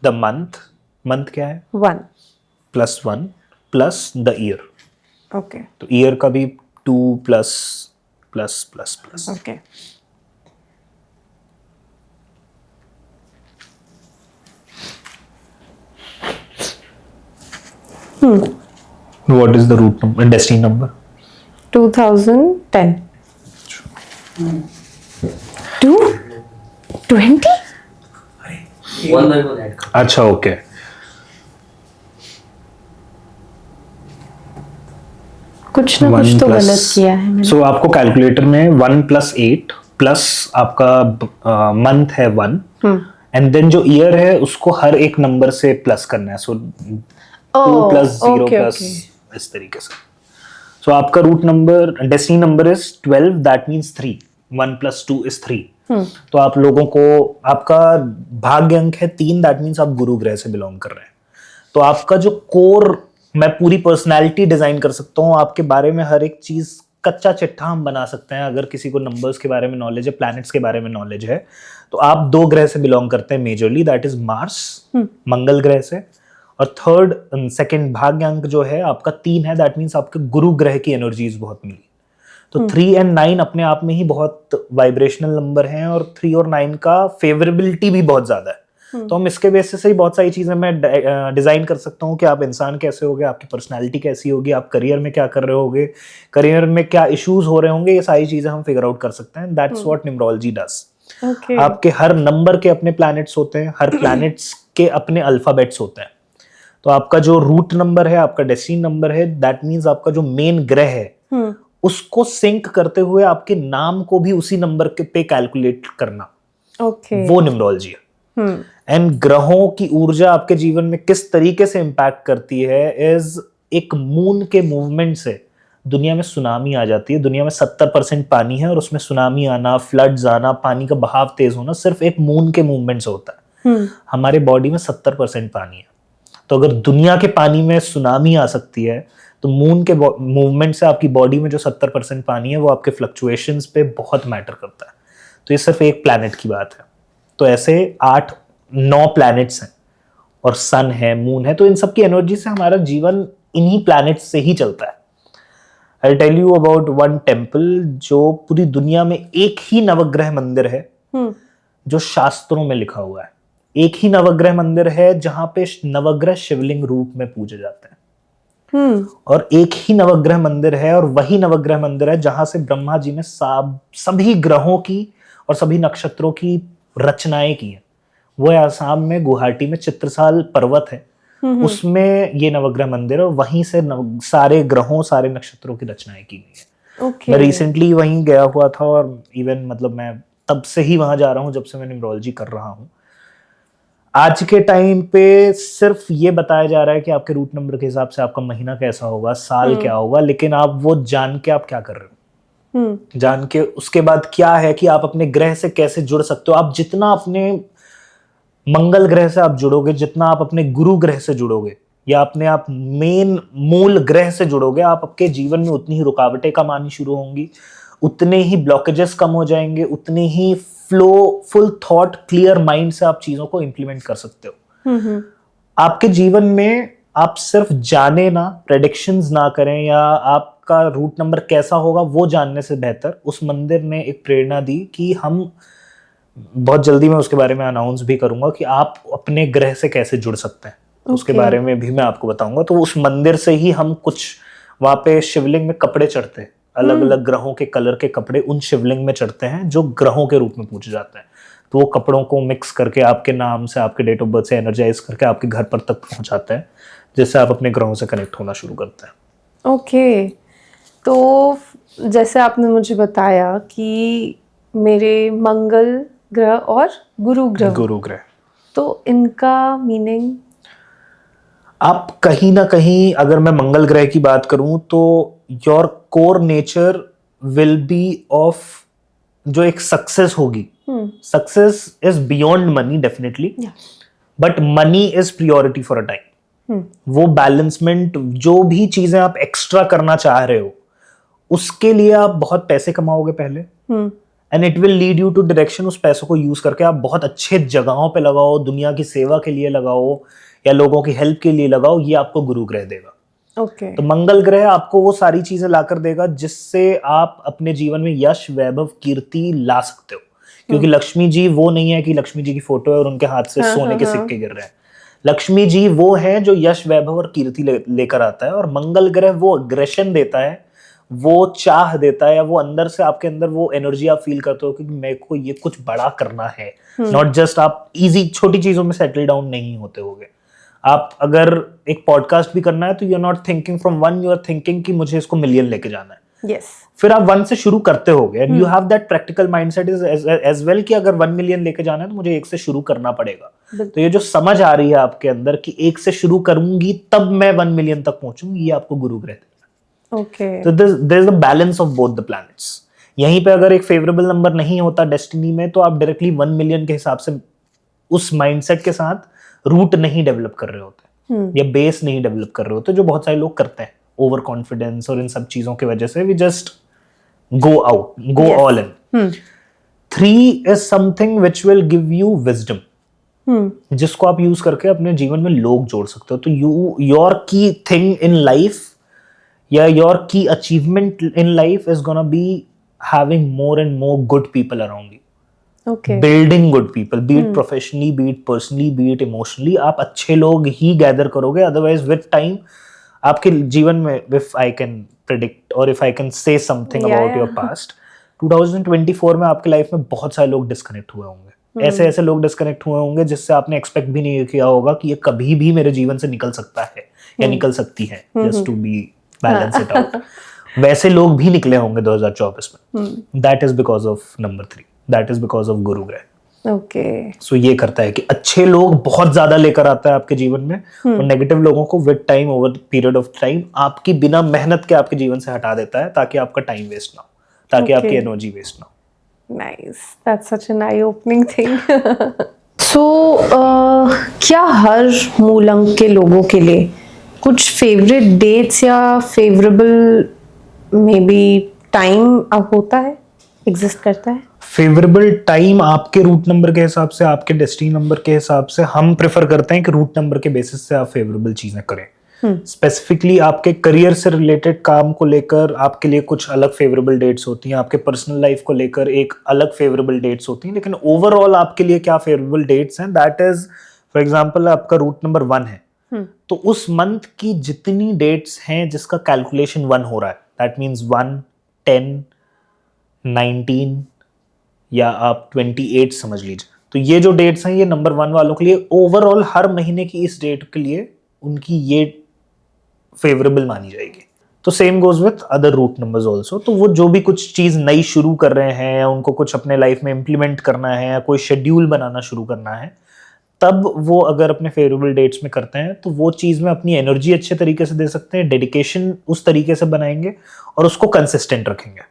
the month क्या है? 1 + 1 plus the year. ओके. तो ईयर का भी 2 ++++. Okay. What is the root number, destiny number? 2010. 220. अच्छा, ओके. कुछ ना कुछ तो गलत किया है मैंने। सो आपको कैलकुलेटर में 1+8 प्लस आपका मंथ है 1 एंड देन जो ईयर है उसको हर एक नंबर से प्लस करना है। सो 2+0 प्लस इस तरीके से। सो आपका root number destiny number is 12, that means 3। 1+2 is 3। तो आप लोगों को आपका भाग्य अंक है 3, दैट मीन्स आप गुरु ग्रह से बिलोंग कर रहे हैं। तो आपका जो कोर, मैं पूरी पर्सनैलिटी डिजाइन कर सकता हूँ आपके बारे में, हर एक चीज कच्चा चिट्ठा हम बना सकते हैं। अगर किसी को नंबर्स के बारे में नॉलेज है, प्लैनेट्स के बारे में नॉलेज है, तो आप 2 ग्रह से बिलोंग करते हैं मेजरली, दैट इज मार्स, मंगल ग्रह से, और सेकंड भाग्य अंक जो है आपका 3 है, दैट मीन्स आपके गुरु ग्रह की एनर्जीज बहुत मिली। तो 3 और 9 अपने आप में ही बहुत वाइब्रेशनल नंबर हैं, और 3 और 9 का फेवरेबिलिटी भी बहुत ज्यादा है। तो हम इसके बेसिस से ही बहुत सारी चीजें मैं डिजाइन कर सकता हूँ कि आप इंसान कैसे होगे, आपकी पर्सनालिटी कैसी होगी, आप करियर में क्या कर रहे होगे, करियर में क्या इश्यूज हो रहे होंगे, ये सारी चीजें हम फिगर आउट कर सकते हैं। That's what numerology does. आपके हर नंबर के अपने प्लैनेट्स होते हैं, हर प्लैनेट्स के अपने अल्फाबेट्स होते हैं। तो आपका जो रूट नंबर है, आपका डेस्टिनी नंबर है, दैट मीन्स आपका जो मेन ग्रह है उसको सिंक करते हुए आपके नाम को भी उसी नंबर पे कैलकुलेट करना, वो न्यूमरोलॉजी है। एंड ग्रहों की ऊर्जा आपके जीवन में किस तरीके से इंपैक्ट करती है इज, एक मून के मूवमेंट से दुनिया में सुनामी आ जाती है। दुनिया में 70% पानी है, और उसमें सुनामी आना, फ्लड्स आना, पानी का बहाव तेज होना सिर्फ एक मून के मूवमेंट से होता है। हमारे बॉडी में 70% पानी है, तो अगर दुनिया के पानी में सुनामी आ सकती है, तो मून के मूवमेंट से आपकी बॉडी में जो 70% पानी है वो आपके फ्लक्चुएशंस पे बहुत मैटर करता है। तो ये सिर्फ एक प्लैनेट की बात है। तो ऐसे 8-9 प्लैनेट्स हैं, और सन है, मून है, तो इन सब की एनर्जी से हमारा जीवन इन्हीं प्लैनेट्स से ही चलता है। I tell you about one temple, जो पूरी दुनिया में एक ही नवग्रह मंदिर है जो शास्त्रों में लिखा हुआ है। एक ही नवग्रह मंदिर है जहां पे नवग्रह शिवलिंग रूप में पूजे जाते हैं। और एक ही नवग्रह मंदिर है, और वही नवग्रह मंदिर है जहां से ब्रह्मा जी ने सभी ग्रहों की और सभी नक्षत्रों की रचनाएं की है। वो है आसाम में गुवाहाटी में चित्रसाल पर्वत है, उसमें ये नवग्रह मंदिर है, और वहीं से सारे ग्रहों, सारे नक्षत्रों की रचनाएं की गई है। मैं रिसेंटली वहीं गया हुआ था, और इवन मतलब मैं तब से ही वहां जा रहा हूँ जब से मैं न्यूमरोलॉजी कर रहा हूँ। आज के टाइम पे सिर्फ ये बताया जा रहा है कि आपके रूट नंबर के हिसाब से आपका महीना कैसा होगा, साल क्या होगा, लेकिन आप वो जान के आप क्या कर रहे हो, जान के उसके बाद क्या है कि आप अपने ग्रह से कैसे जुड़ सकते हो। आप जितना अपने मंगल ग्रह से आप जुड़ोगे, जितना आप अपने गुरु ग्रह से जुड़ोगे, या अपने आप मेन मूल ग्रह से जुड़ोगे, आप आपके जीवन में उतनी ही रुकावटें कम आनी शुरू होंगी, उतने ही ब्लॉकेजेस कम हो जाएंगे, उतने ही फुल थॉट, क्लियर माइंड से आप चीजों को इंप्लीमेंट कर सकते हो। आपके जीवन में आप सिर्फ जाने ना, प्रेडिक्शंस ना करें, या आपका रूट नंबर कैसा होगा वो जानने से बेहतर उस मंदिर ने एक प्रेरणा दी कि हम, बहुत जल्दी मैं उसके बारे में अनाउंस भी करूंगा कि आप अपने ग्रह से कैसे जुड़ सकते हैं। उसके बारे में भी मैं आपको बताऊंगा। तो उस मंदिर से ही हम कुछ, वहां पे शिवलिंग में कपड़े चढ़ते हैं, अलग अलग ग्रहों के कलर के कपड़े उन शिवलिंग में चढ़ते हैं जो ग्रहों के रूप में पूजे जाते हैं। तो वो कपड़ों को मिक्स करके आपके नाम से, आपके डेट ऑफ बर्थ से एनर्जाइज करके आपके घर पर तक पहुंचाते हैं, जिससे आप अपने ग्रहों से कनेक्ट होना शुरू करते हैं। ओके, तो जैसे आपने मुझे बताया कि मेरे मंगल ग्रह और गुरु ग्रह, तो इनका मीनिंग, आप कहीं ना कहीं, अगर मैं मंगल ग्रह की बात करूं तो your core nature will be of, जो एक सक्सेस होगी, success is beyond money definitely, but money is priority for a time. वो बैलेंसमेंट, जो भी चीजें आप एक्स्ट्रा करना चाह रहे हो उसके लिए आप बहुत पैसे कमाओगे पहले, and it will lead you to direction. उस पैसों को यूज करके आप बहुत अच्छे जगहों पे लगाओ, दुनिया की सेवा के लिए लगाओ, या लोगों की हेल्प के लिए लगाओ, ये आपको गुरु ग्रह देगा। तो मंगल ग्रह आपको वो सारी चीजें लाकर देगा जिससे आप अपने जीवन में यश, वैभव, कीर्ति ला सकते हो। क्योंकि लक्ष्मी जी वो नहीं है कि लक्ष्मी जी की फोटो है और उनके हाथ से सोने के सिक्के गिर रहे हैं। लक्ष्मी जी वो है जो यश, वैभव और कीर्ति लेकर आता है, और मंगल ग्रह वो अग्रेशन देता है, वो चाह देता है, या वो अंदर से आपके अंदर वो एनर्जी आप फील करते हो कि मेरे को ये कुछ बड़ा करना है। नॉट जस्ट आप इजी छोटी चीजों में सेटल डाउन नहीं होते होगे, आप अगर एक पॉडकास्ट भी करना है तो you are not thinking from one, you are thinking कि मुझे इसको मिलियन लेके जाना है। यस, फिर आप 1 से शुरू करते होगे and you have that practical mindset as well कि अगर 1 मिलियन लेके जाना है तो मुझे 1 से शुरू करना पड़ेगा। तो ये जो समझ आ रही है आपके अंदर कि 1 से शुरू करूंगी तब मैं 1 मिलियन तक पहुंचूंगी, ये आपको गुरु ग्रह देगा। ओके, तो there is a balance of both the planets. यहीं पे अगर एक फेवरेबल नंबर नहीं होता डेस्टिनी में तो आप डायरेक्टली 1 मिलियन के हिसाब से उस माइंडसेट के साथ रूट नहीं डेवलप कर रहे होते या बेस नहीं डेवलप कर रहे होते, जो बहुत सारे लोग करते हैं ओवर कॉन्फिडेंस और इन सब चीजों की वजह से। We just go out, go Yes. all in. 3 is something which will give you wisdom, जिसको आप यूज करके अपने जीवन में लोग जोड़ सकते हो। तो your key thing in life या your key achievement in life is gonna be having more and more good people around you. Okay, Building good people, be it professionally, be it personally, be it emotionally. आप अच्छे लोग ही gather करोगे, otherwise with time आपके जीवन में, if I can predict or if I can say something about your past, 2024 में आपके life में बहुत सारे लोग डिस्कनेक्ट हुए होंगे। ऐसे ऐसे लोग डिस्कनेक्ट हुए होंगे जिससे आपने एक्सपेक्ट भी नहीं किया होगा कि ये कभी भी मेरे जीवन से निकल सकता है या निकल सकती है, just to be balance it out. वैसे लोग भी निकले होंगे 2024 में। That is because of number 3, that is because of गुरु ग्रह। ओके, सो ये करता है कि अच्छे लोग बहुत ज्यादा लेकर आता है आपके जीवन में और नेगेटिव लोगों को with time, over period of time आपकी बिना मेहनत के आपके जीवन से हटा देता है, ताकि आपका टाइम वेस्ट ना हो, ताकि आपकी एनर्जी वेस्ट ना हो। Nice, that's such an eye opening thing. So क्या हर मूल अंक के लोगों के लिए कुछ फेवरेट डेट्स या फेवरेबल मे बी टाइम अब होता है, एग्जिस्ट करता है? फेवरेबल टाइम आपके रूट नंबर के हिसाब से, आपके डेस्टिनी नंबर के हिसाब से हम प्रेफर करते हैं कि रूट नंबर के बेसिस से आप फेवरेबल चीजें करें। स्पेसिफिकली आपके करियर से रिलेटेड काम को लेकर आपके लिए कुछ अलग फेवरेबल डेट्स होती हैं, आपके पर्सनल लाइफ को लेकर एक अलग फेवरेबल डेट्स होती हैं, लेकिन ओवरऑल आपके लिए क्या फेवरेबल डेट्स हैं, दैट इज फॉर एग्जांपल आपका रूट नंबर 1 है तो उस मंथ की जितनी डेट्स हैं जिसका कैलकुलेशन 1 हो रहा है, दैट मीन्स 1, 10, 19 या आप 28 समझ लीजिए। तो ये जो डेट्स हैं ये नंबर 1 वालों के लिए ओवरऑल हर महीने की इस डेट के लिए उनकी ये फेवरेबल मानी जाएगी। तो same goes with other root numbers also. तो वो जो भी कुछ चीज नई शुरू कर रहे हैं या उनको कुछ अपने लाइफ में इंप्लीमेंट करना है या कोई शेड्यूल बनाना शुरू करना है, तब वो अगर अपने फेवरेबल डेट्स में करते हैं तो वो चीज में अपनी एनर्जी अच्छे तरीके से दे सकते हैं, डेडिकेशन उस तरीके से बनाएंगे और उसको कंसिस्टेंट रखेंगे।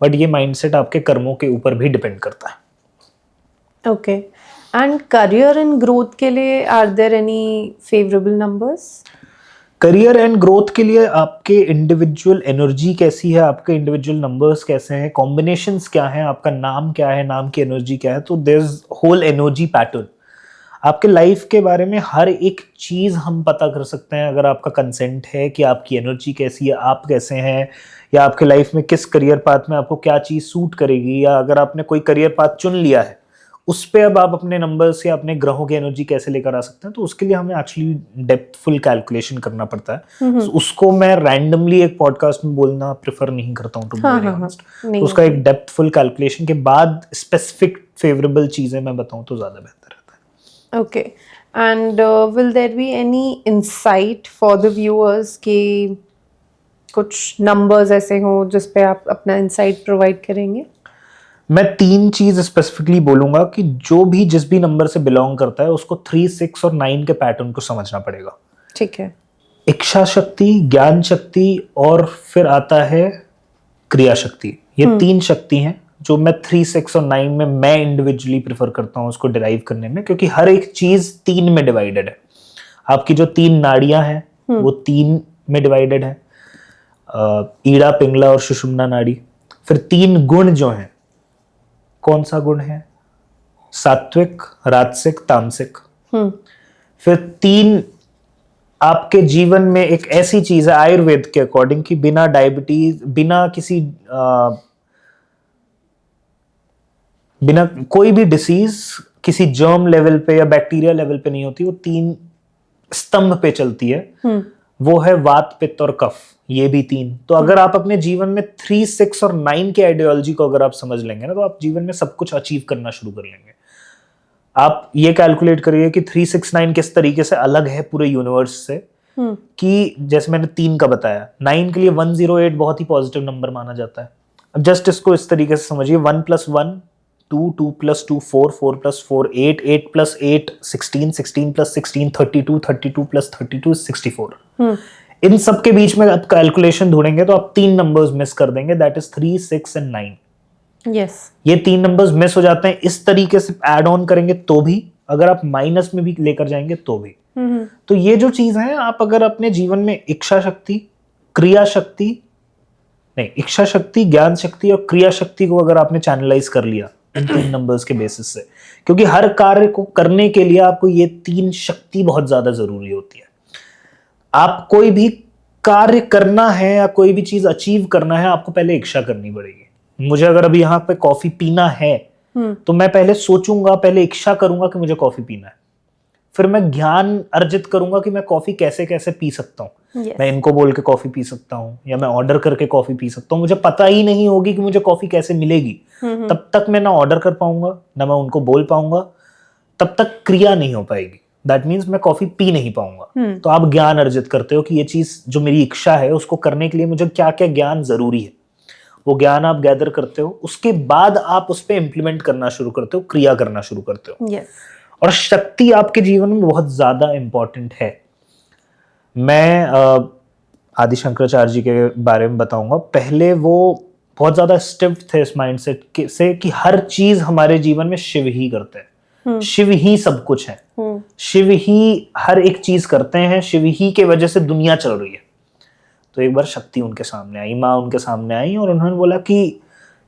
बट ये माइंडसेट आपके कर्मों के ऊपर भी डिपेंड करता है। Okay, and career and growth के लिए are there any favourable numbers? Career and growth के लिए आपके इंडिविजुअल एनर्जी कैसी है, आपके इंडिविजुअल नंबर्स कैसे हैं, कॉम्बिनेशंस क्या हैं, आपका नाम क्या है, नाम की एनर्जी क्या है, तो there is whole energy pattern. आपके लाइफ के बारे में हर एक चीज हम पता कर सकते हैं अगर आपका कंसेंट है कि आपकी एनर्जी कैसी है, आप कैसे हैं, या आपके लाइफ में किस करियर पाथ में आपको क्या चीज सूट करेगी, या अगर आपने कोई करियर पाथ चुन लिया है उस पे अब आप अपने नंबर्स या अपने ग्रहों की एनर्जी कैसे लेकर आ सकते हैं। तो उसके लिए हमें एक्चुअली डेप्थफुल कैलकुलेशन करना पड़ता है। तो उसको मैं रैंडमली एक पॉडकास्ट में बोलना प्रेफर नहीं करता हूँ, टू बी वेरी ऑनेस्ट। तो उसका एक डेप्थफुल कैलकुलेशन के बाद स्पेसिफिक फेवरेबल चीजें मैं बताऊँ तो ज्यादा बेहतर रहता है। Okay, and will there be any insight for the viewers कि कुछ नंबर्स ऐसे हों जिस पे आप अपना इंसाइट प्रोवाइड करेंगे? मैं 3 चीज स्पेसिफिकली बोलूंगा कि जो भी जिस भी नंबर से बिलोंग करता है उसको 3, 6 और 9 के पैटर्न को समझना पड़ेगा। ठीक है। इच्छा शक्ति, ज्ञान शक्ति और फिर आता है क्रिया शक्ति। ये 3 शक्ति हैं जो मैं 3, 6 और 9 में मैं इंडिविजुअली प्रेफर करता हूँ उसको डिराइव करने में, क्योंकि हर एक चीज 3 में डिवाइडेड है। आपकी जो 3 नाड़ियां हैं वो 3 में डिवाइडेड है, ईड़ा, पिंगला और सुषुम्ना नाड़ी। फिर 3 गुण जो हैं, कौन सा गुण है? सात्विक, राजसिक, तामसिक। फिर 3 आपके जीवन में एक ऐसी चीज है आयुर्वेद के अकॉर्डिंग कि बिना डायबिटीज, बिना किसी बिना कोई भी डिसीज किसी जर्म लेवल पे या बैक्टीरिया लेवल पे नहीं होती, वो 3 स्तंभ पे चलती है। वो है वात, पित्त और कफ, ये भी 3। तो अगर आप अपने जीवन में 3, 6 और 9 के आइडियोलॉजी को अगर आप समझ लेंगे ना, तो आप जीवन में सब कुछ अचीव करना शुरू कर लेंगे। आप ये कैलकुलेट करिए कि 369 किस तरीके से अलग है पूरे यूनिवर्स से, कि जैसे मैंने 3 का बताया, 9 के लिए 108 बहुत ही पॉजिटिव नंबर माना जाता है। अब जस्ट इसको इस तरीके से समझिए, 1 + 1 2, 2 + 2 4, 4 + 4 8, 8 + 8 16, 16 + 16 32, 32 + 32 64। इन सब के बीच में आप कैलकुलेशन ढूंढेंगे तो आप 3 नंबर्स मिस कर देंगे, दैट इज 3, 6 एंड 9। यस, ये 3 नंबर्स मिस हो जाते हैं। इस तरीके से ऐड ऑन करेंगे तो भी, अगर आप माइनस में भी लेकर जाएंगे तो भी। तो ये जो चीज है, आप अगर अपने जीवन में इच्छा शक्ति, क्रिया शक्ति, नहीं, इच्छा शक्ति, ज्ञान शक्ति और क्रिया शक्ति को अगर आपने चैनलाइज कर लिया इन 3 नंबर्स के बेसिस से, क्योंकि हर कार्य को करने के लिए आपको ये 3 शक्ति बहुत ज्यादा जरूरी होती है। आप कोई भी कार्य करना है या कोई भी चीज अचीव करना है, आपको पहले इच्छा करनी पड़ेगी। मुझे अगर अभी यहाँ पे कॉफी पीना है तो मैं पहले सोचूंगा, पहले इच्छा करूंगा कि मुझे कॉफी पीना है, फिर मैं ज्ञान अर्जित करूंगा कि मैं कॉफी कैसे कैसे पी सकता हूँ। yes. मैं इनको बोल के कॉफी पी सकता हूँ या मैं ऑर्डर करके कॉफी पी सकता हूँ। मुझे पता ही नहीं होगी कि मुझे कॉफी कैसे मिलेगी, तब तक मैं ना ऑर्डर कर पाऊंगा ना मैं उनको बोल पाऊंगा, तब तक क्रिया नहीं हो पाएगी। दैट मीन्स मैं कॉफी पी नहीं पाऊंगा। तो आप ज्ञान अर्जित करते हो कि ये चीज जो मेरी इच्छा है उसको करने के लिए मुझे क्या क्या ज्ञान जरूरी है, वो ज्ञान आप गैदर करते हो। उसके बाद आप उस पर इंप्लीमेंट करना शुरू करते हो, क्रिया करना शुरू करते हो। yes. और शक्ति आपके जीवन में बहुत ज्यादा इंपॉर्टेंट है। मैं आदि शंकराचार्य जी के बारे में बताऊंगा। पहले वो बहुत ज्यादा स्टिफ्ड थे इस माइंडसेट से कि हर चीज हमारे जीवन में शिव ही करते हैं, शिव ही सब कुछ है, शिव ही हर एक चीज करते हैं, शिव ही के वजह से दुनिया चल रही है। तो एक बार शक्ति उनके सामने आई, माँ उनके सामने आई और उन्होंने बोला कि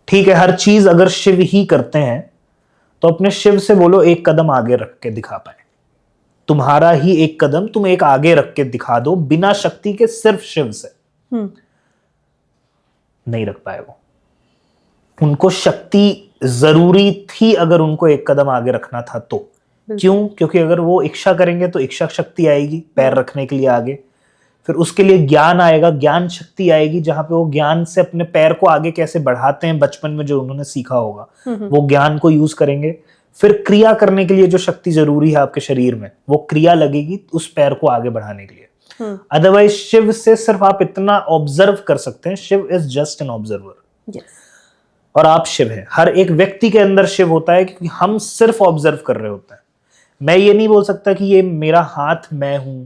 ठीक है, हर चीज अगर शिव ही करते हैं तो अपने शिव से बोलो एक कदम आगे रख के दिखा पाए। तुम्हारा ही एक कदम तुम एक आगे रख के दिखा दो, बिना शक्ति के, सिर्फ शिव से। नहीं रख पाए वो। उनको शक्ति जरूरी थी अगर उनको एक कदम आगे रखना था तो। क्यों? क्योंकि अगर वो इच्छा करेंगे तो इच्छा शक्ति आएगी पैर रखने के लिए आगे, फिर उसके लिए ज्ञान आएगा, ज्ञान शक्ति आएगी जहां पे वो ज्ञान से अपने पैर को आगे कैसे बढ़ाते हैं, बचपन में जो उन्होंने सीखा होगा वो ज्ञान को यूज करेंगे। फिर क्रिया करने के लिए जो शक्ति जरूरी है आपके शरीर में, वो क्रिया लगेगी उस पैर को आगे बढ़ाने के लिए। अदरवाइज शिव से सिर्फ आप इतना ऑब्जर्व कर सकते हैं, Shiva is just an observer. और आप शिव हैं। हर एक व्यक्ति के अंदर शिव होता है क्योंकि हम सिर्फ ऑब्जर्व कर रहे होते हैं। मैं ये नहीं बोल सकता कि ये मेरा हाथ मैं हूं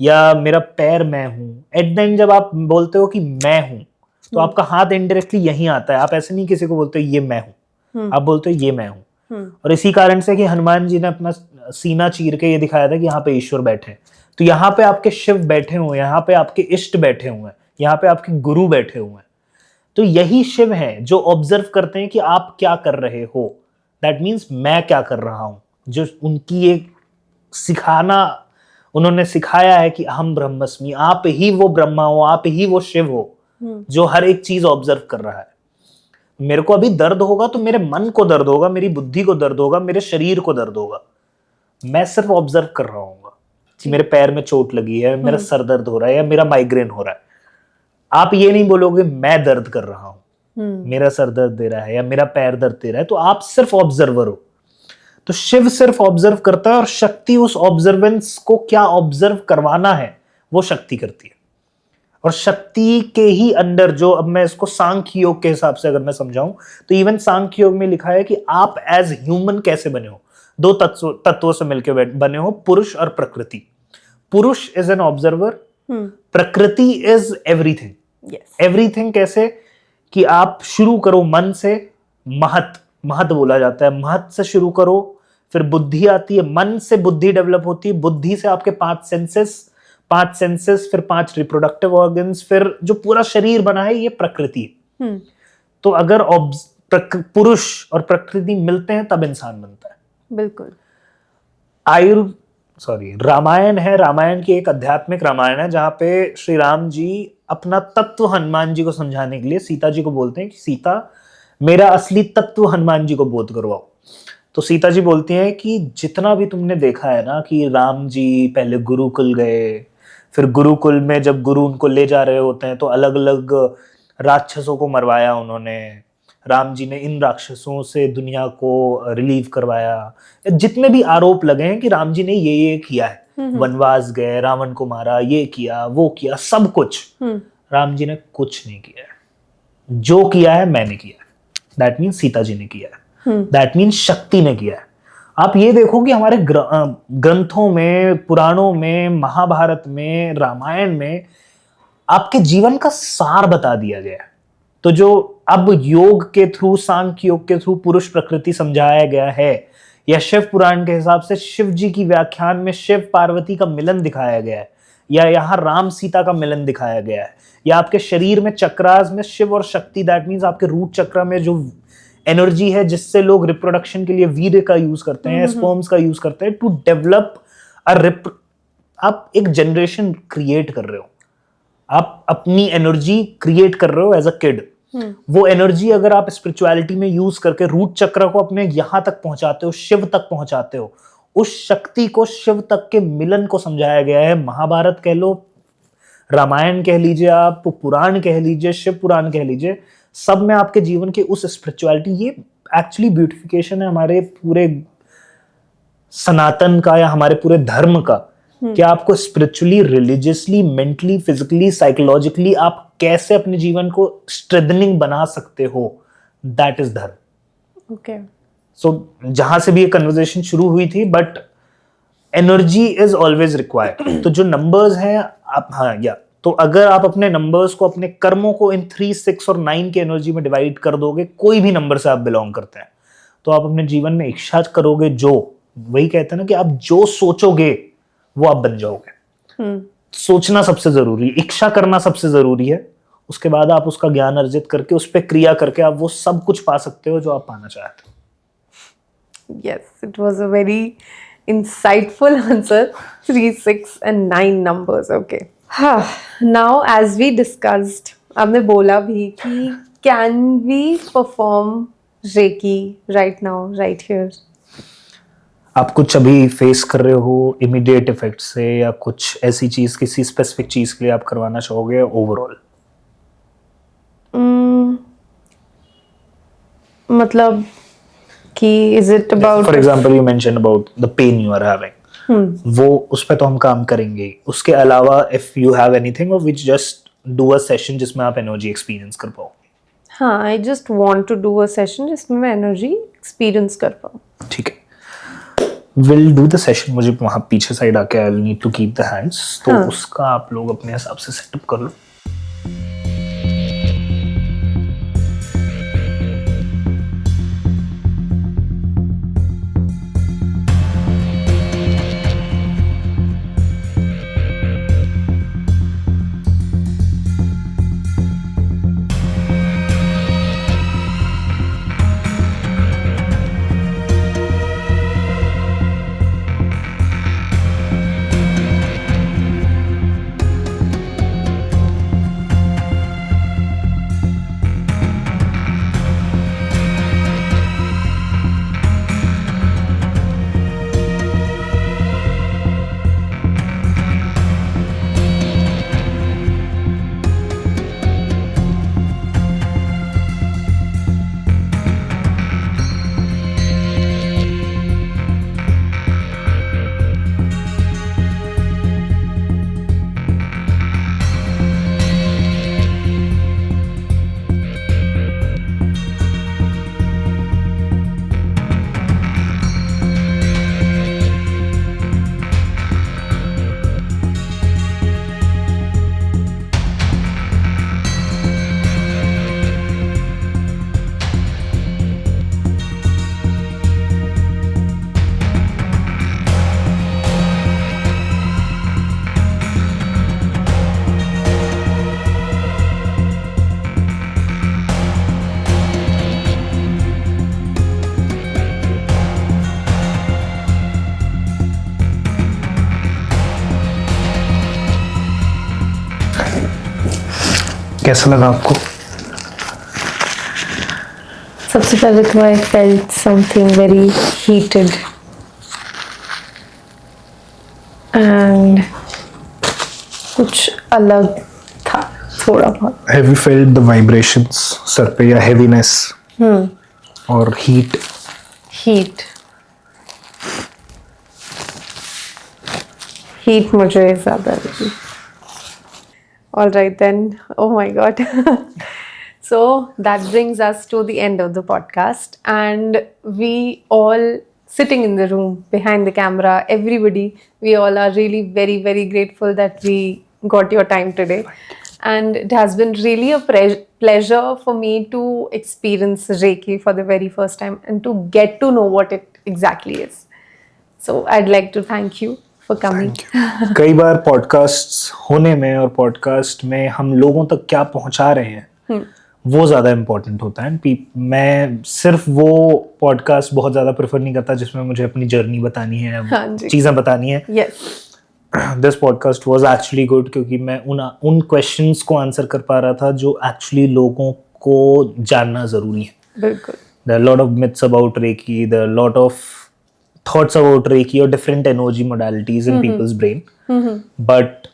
या मेरा पैर मैं हूं। एट द एंड जब आप बोलते हो कि मैं हूं तो आपका हाथ इनडायरेक्टली यहीं आता है। आप ऐसे नहीं किसी को बोलते हो ये मैं हूं, आप बोलते हो ये मैं हूं। और इसी कारण से कि हनुमान जी ने अपना सीना चीर के ये दिखाया था कि यहाँ पे ईश्वर बैठे हैं। तो यहाँ पे आपके शिव बैठे हुए, यहाँ पे आपके इष्ट बैठे हुए हैं, यहाँ पे आपके गुरु बैठे हुए हैं। तो यही शिव हैं जो ऑब्जर्व करते हैं कि आप क्या कर रहे हो। दैट मीन्स मैं क्या कर रहा हूं। जो उनकी एक सिखाना, उन्होंने सिखाया है कि हम ब्रह्मस्मि, आप ही वो ब्रह्मा हो, आप ही वो शिव हो जो हर एक चीज ऑब्जर्व कर रहा है। मेरे को अभी दर्द होगा तो मेरे मन को दर्द होगा, मेरी बुद्धि को दर्द होगा, मेरे शरीर को दर्द होगा। मैं सिर्फ ऑब्जर्व कर रहा हूँ कि मेरे पैर में चोट लगी है, मेरा सर दर्द हो रहा है या मेरा माइग्रेन हो रहा है। आप ये नहीं बोलोगे मैं दर्द कर रहा हूं, मेरा सर दर्द दे रहा है या मेरा पैर दर्द दे रहा है। तो आप सिर्फ ऑब्जर्वर हो। तो शिव सिर्फ ऑब्जर्व करता है और शक्ति उस ऑब्जर्वेंस को क्या ऑब्जर्व करवाना है वो शक्ति करती है। और शक्ति के ही अंदर जो, अब मैं इसको सांख्य योग के हिसाब से अगर मैं समझाऊं तो इवन सांख्य योग में लिखा है कि आप एज ह्यूमन कैसे बने हो। 2 तत्वों से मिलकर बने हो, पुरुष और प्रकृति। पुरुष इज एन ऑब्जर्वर, प्रकृति इज एवरीथिंग। एवरीथिंग कैसे कि आप शुरू करो मन से, महत बोला जाता है, महत से शुरू करो, फिर बुद्धि आती है, मन से बुद्धि डेवलप होती है, बुद्धि से आपके 5 सेंसेस, फिर 5 रिप्रोडक्टिव ऑर्गन्स, फिर जो पूरा शरीर बना है ये प्रकृति है। तो अगर पुरुष और प्रकृति मिलते हैं तब इंसान बनता है। बिल्कुल। रामायण है, रामायण की एक आध्यात्मिक रामायण है जहां पे श्री राम जी अपना तत्व हनुमान जी को समझाने के लिए सीता जी को बोलते हैं कि सीता, मेरा असली तत्व हनुमान जी को बोध करवाओ। तो सीता जी बोलती हैं कि जितना भी तुमने देखा है ना कि राम जी पहले गुरुकुल गए, फिर गुरुकुल में जब गुरु उनको ले जा रहे होते हैं तो अलग अलग राक्षसों को मरवाया उन्होंने, राम जी ने इन राक्षसों से दुनिया को रिलीव करवाया, जितने भी आरोप लगे हैं कि राम जी ने ये किया है, वनवास गए, रावण को मारा, ये किया वो किया, सब कुछ राम जी ने कुछ नहीं किया है। जो किया है मैंने किया है, दैट मीन्स सीता जी ने किया है, दैट मीन्स शक्ति ने किया है। आप ये देखो कि हमारे ग्रंथों में, पुराणों में, महाभारत में, रामायण में आपके जीवन का सार बता दिया गया है। तो जो अब योग के थ्रू, सांख्य योग के थ्रू पुरुष प्रकृति समझाया गया है, या शिव पुराण के हिसाब से शिव जी की व्याख्यान में शिव पार्वती का मिलन दिखाया गया है, या यहाँ राम सीता का मिलन दिखाया गया है, या आपके शरीर में चक्रास में शिव और शक्ति, दैट मीन्स आपके रूट चक्र में जो एनर्जी है जिससे लोग रिप्रोडक्शन के लिए वीर्य का यूज करते हैं, स्पर्म्स का यूज करते हैं टू डेवलप आप एक जनरेशन क्रिएट कर रहे हो, आप अपनी एनर्जी क्रिएट कर रहे हो एज अ किड। वो एनर्जी अगर आप स्पिरिचुअलिटी में यूज करके रूट चक्र को अपने यहां तक पहुंचाते हो, शिव तक पहुंचाते हो, उस शक्ति को, शिव तक के मिलन को समझाया गया है। महाभारत कह लो, रामायण कह लीजिए, आप पुराण कह लीजिए, शिव पुराण कह लीजिए, सब में आपके जीवन के उस स्पिरिचुअलिटी, ये एक्चुअली ब्यूटिफिकेशन है हमारे पूरे सनातन का या हमारे पूरे धर्म का, कि आपको spiritually, religiously, mentally, physically, psychologically आप कैसे अपने जीवन को स्ट्रेंथनिंग बना सकते हो, दैट इज धर्म। ओके, सो जहां से भी ये कन्वर्सेशन शुरू हुई थी, but energy is always required. तो जो नंबर्स हैं आप, हाँ या तो अगर आप अपने नंबर्स को, अपने कर्मों को इन 3, 6 और 9 की एनर्जी में डिवाइड कर दोगे, कोई भी नंबर से आप बिलोंग करते हैं, तो आप अपने जीवन में इच्छा करोगे, जो वही कहते हैं ना कि आप जो सोचोगे वो आप बन जाओगे। सोचना सबसे जरूरी, इच्छा करना सबसे जरूरी है, उसके बाद आप उसका ज्ञान अर्जित करके, उस पर क्रिया करके आप वो सब कुछ पा सकते हो जो आप पाना चाहते हो। yes, it was a very insightful answer. 3, 6 and 9 numbers. Okay. Now as we discussed, आपने बोला भी कि can we perform Reiki right now, right here? आप कुछ अभी फेस कर रहे हो इमीडिएट इफेक्ट से, या कुछ ऐसी चीज, किसी स्पेसिफिक चीज के लिए आप करवाना चाहोगे ओवरऑल? मतलब कि is it about, for example you mention about the pain you are having, वो उस पे तो हम काम करेंगे। उसके अलावा इफ यू हैव एनीथिंग और which just do a session जिसमें आप एनर्जी एक्सपीरियंस कर पाओ। हाँ, I just want to do a session जिसमें मैं एनर्जी एक्सपीरियंस कर पाऊँ। ठीक है, विल डू द सेशन। मुझे वहां पीछे साइड आके I need to keep the hands, तो हाँ। उसका आप लोग अपने हिसाब से सेटअप कर लो। कैसा लगा आपको? सबसे पहले तो I felt something very heated and कुछ अलग था थोड़ा बहुत। Have you felt the vibrations sir पे, या heaviness? और हीट. हीट मुझे ज़्यादा लगी. All right then. Oh my God. So that brings us to the end of the podcast, and we all sitting in the room behind the camera, everybody, we all are really very, very grateful that we got your time today. And it has been really a pleasure for me to experience Reiki for the very first time and to get to know what it exactly is. So I'd like to thank you for coming. कई बार podcast होने में और podcast में हम लोगों तक क्या पहुंचा रहे हैं वो ज़्यादा इम्पोर्टेंट होता है. मैं सिर्फ वो पॉडकास्ट बहुत ज़्यादा प्रेफर नहीं करता जिसमें मुझे अपनी जर्नी बतानी है, चीज़ें बतानी है. This podcast was actually good क्योंकि मैं उन क्वेश्चंस को आंसर कर पा रहा था जो एक्चुअली लोगों को जानना ज़रूरी है. बिल्कुल. There are lot of myths about Reiki, there are lot of thoughts about Reiki or different energy modalities in people's brain. But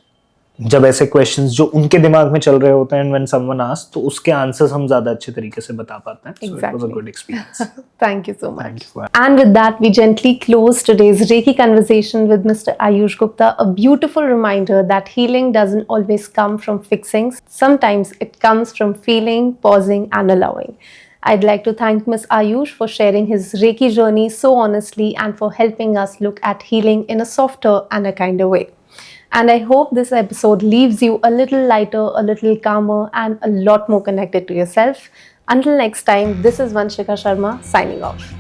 जब ऐसे questions जो उनके दिमाग में चल रहे होते हैं, when someone asks, तो उसके answers हम ज़्यादा अच्छे तरीके से बता पाते हैं. So it was a good experience. Thank you so much. And with that, we gently close today's Reiki conversation with Mr. Ayush Gupta. A beautiful reminder that healing doesn't always come from fixing. Sometimes it comes from feeling, pausing, and allowing. I'd like to thank Ms. Ayush for sharing his Reiki journey so honestly and for helping us look at healing in a softer and a kinder way. And I hope this episode leaves you a little lighter, a little calmer, and a lot more connected to yourself. Until next time, this is Vanshika Sharma signing off.